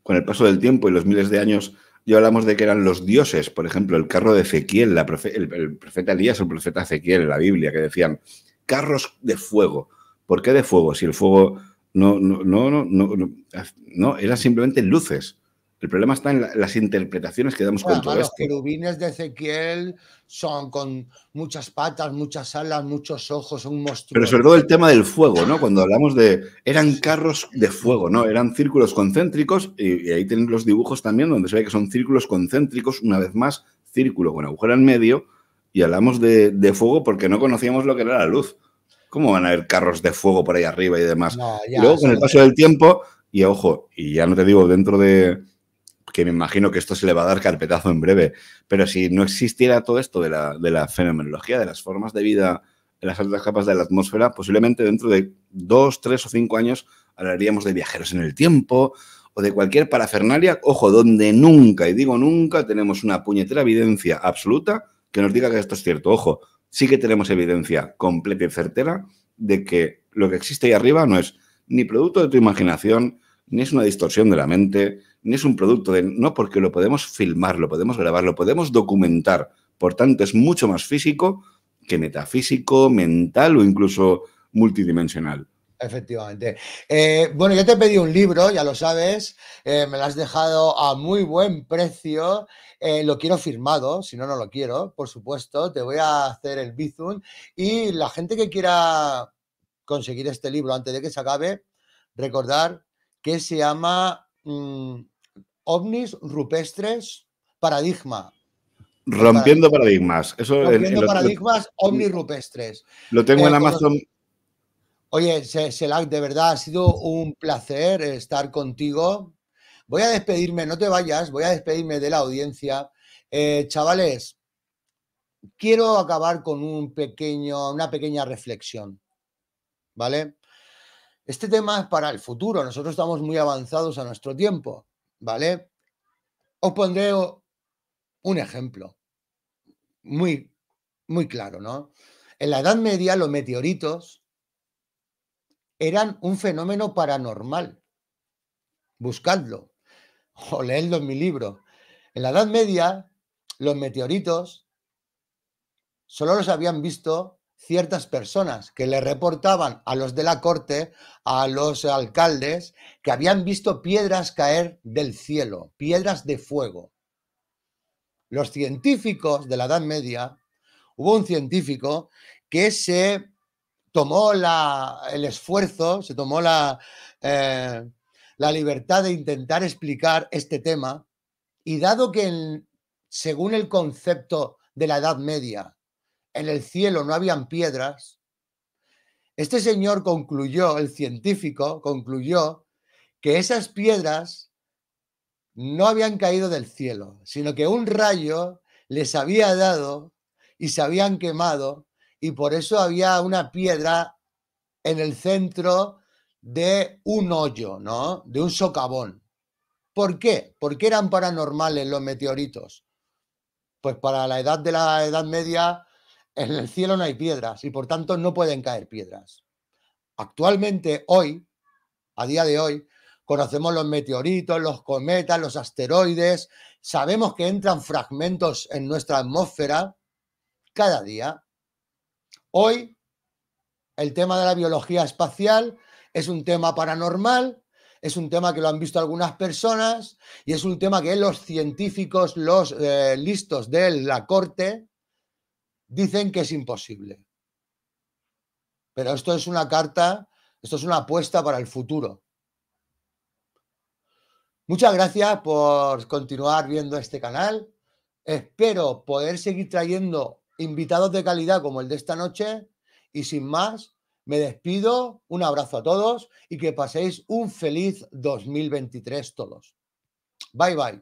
[SPEAKER 2] Con el paso del tiempo y los miles de años, ya hablamos de que eran los dioses, por ejemplo, el carro de Ezequiel, el profeta Elías o el profeta Ezequiel en la Biblia, que decían carros de fuego. ¿Por qué de fuego? Si el fuego no, eran simplemente luces. El problema está en las interpretaciones que damos con todo esto.
[SPEAKER 1] Los querubines de Ezequiel son con muchas patas, muchas alas, muchos ojos, un monstruo.
[SPEAKER 2] Pero sobre todo el tema del fuego, ¿no? Cuando hablamos de... Eran carros de fuego, ¿no? Eran círculos concéntricos y ahí tienen los dibujos también donde se ve que son círculos concéntricos, una vez más, círculo con agujero en medio, y hablamos de fuego porque no conocíamos lo que era la luz. ¿Cómo van a haber carros de fuego por ahí arriba y demás? No, ya, y luego, con el paso del tiempo, y ojo, y ya no te digo dentro de... que me imagino que esto se le va a dar carpetazo en breve, pero si no existiera todo esto de la fenomenología, de las formas de vida en las altas capas de la atmósfera, posiblemente dentro de 2, 3 o 5 años hablaríamos de viajeros en el tiempo o de cualquier parafernalia, ojo, donde nunca, y digo nunca, tenemos una puñetera evidencia absoluta que nos diga que esto es cierto. Ojo, sí que tenemos evidencia completa y certera de que lo que existe ahí arriba no es ni producto de tu imaginación, ni es una distorsión de la mente, ni es un producto de... No, porque lo podemos filmar, lo podemos grabar, lo podemos documentar. Por tanto, es mucho más físico que metafísico, mental o incluso multidimensional.
[SPEAKER 1] Efectivamente. Bueno, yo te pedí un libro, ya lo sabes, me lo has dejado a muy buen precio, lo quiero firmado, si no, no lo quiero, por supuesto, te voy a hacer el bizum y la gente que quiera conseguir este libro antes de que se acabe, recordar que se llama OVNIs Rupestres Paradigma.
[SPEAKER 2] Rompiendo paradigmas. Eso
[SPEAKER 1] Rompiendo paradigmas, OVNIs Rupestres.
[SPEAKER 2] Lo tengo en Amazon.
[SPEAKER 1] Oye, Selac, de verdad ha sido un placer estar contigo. Voy a despedirme, no te vayas, voy a despedirme de la audiencia. Chavales, quiero acabar con una pequeña reflexión, ¿vale? Este tema es para el futuro, nosotros estamos muy avanzados a nuestro tiempo, ¿vale? Os pondré un ejemplo muy, muy claro, ¿no? En la Edad Media los meteoritos eran un fenómeno paranormal. Buscadlo o leedlo en mi libro. En la Edad Media, los meteoritos solo los habían visto ciertas personas que le reportaban a los de la corte, a los alcaldes, que habían visto piedras caer del cielo, piedras de fuego. Los científicos de la Edad Media, hubo un científico que se tomó el esfuerzo, se tomó la libertad de intentar explicar este tema, y dado que según el concepto de la Edad Media, en el cielo no habían piedras, este señor concluyó, el científico concluyó, que esas piedras no habían caído del cielo, sino que un rayo les había dado y se habían quemado, y por eso había una piedra en el centro de un hoyo, ¿no? De un socavón. ¿Por qué? ¿Por qué eran paranormales los meteoritos? Pues para la Edad Media, en el cielo no hay piedras y por tanto no pueden caer piedras. Actualmente, hoy, a día de hoy, conocemos los meteoritos, los cometas, los asteroides, sabemos que entran fragmentos en nuestra atmósfera cada día. Hoy, el tema de la biología espacial es un tema paranormal, es un tema que lo han visto algunas personas y es un tema que los científicos, los listos de la corte, dicen que es imposible. Pero esto es una carta, esto es una apuesta para el futuro. Muchas gracias por continuar viendo este canal. Espero poder seguir trayendo invitados de calidad como el de esta noche. Y sin más, me despido. Un abrazo a todos y que paséis un feliz 2023 todos. Bye, bye.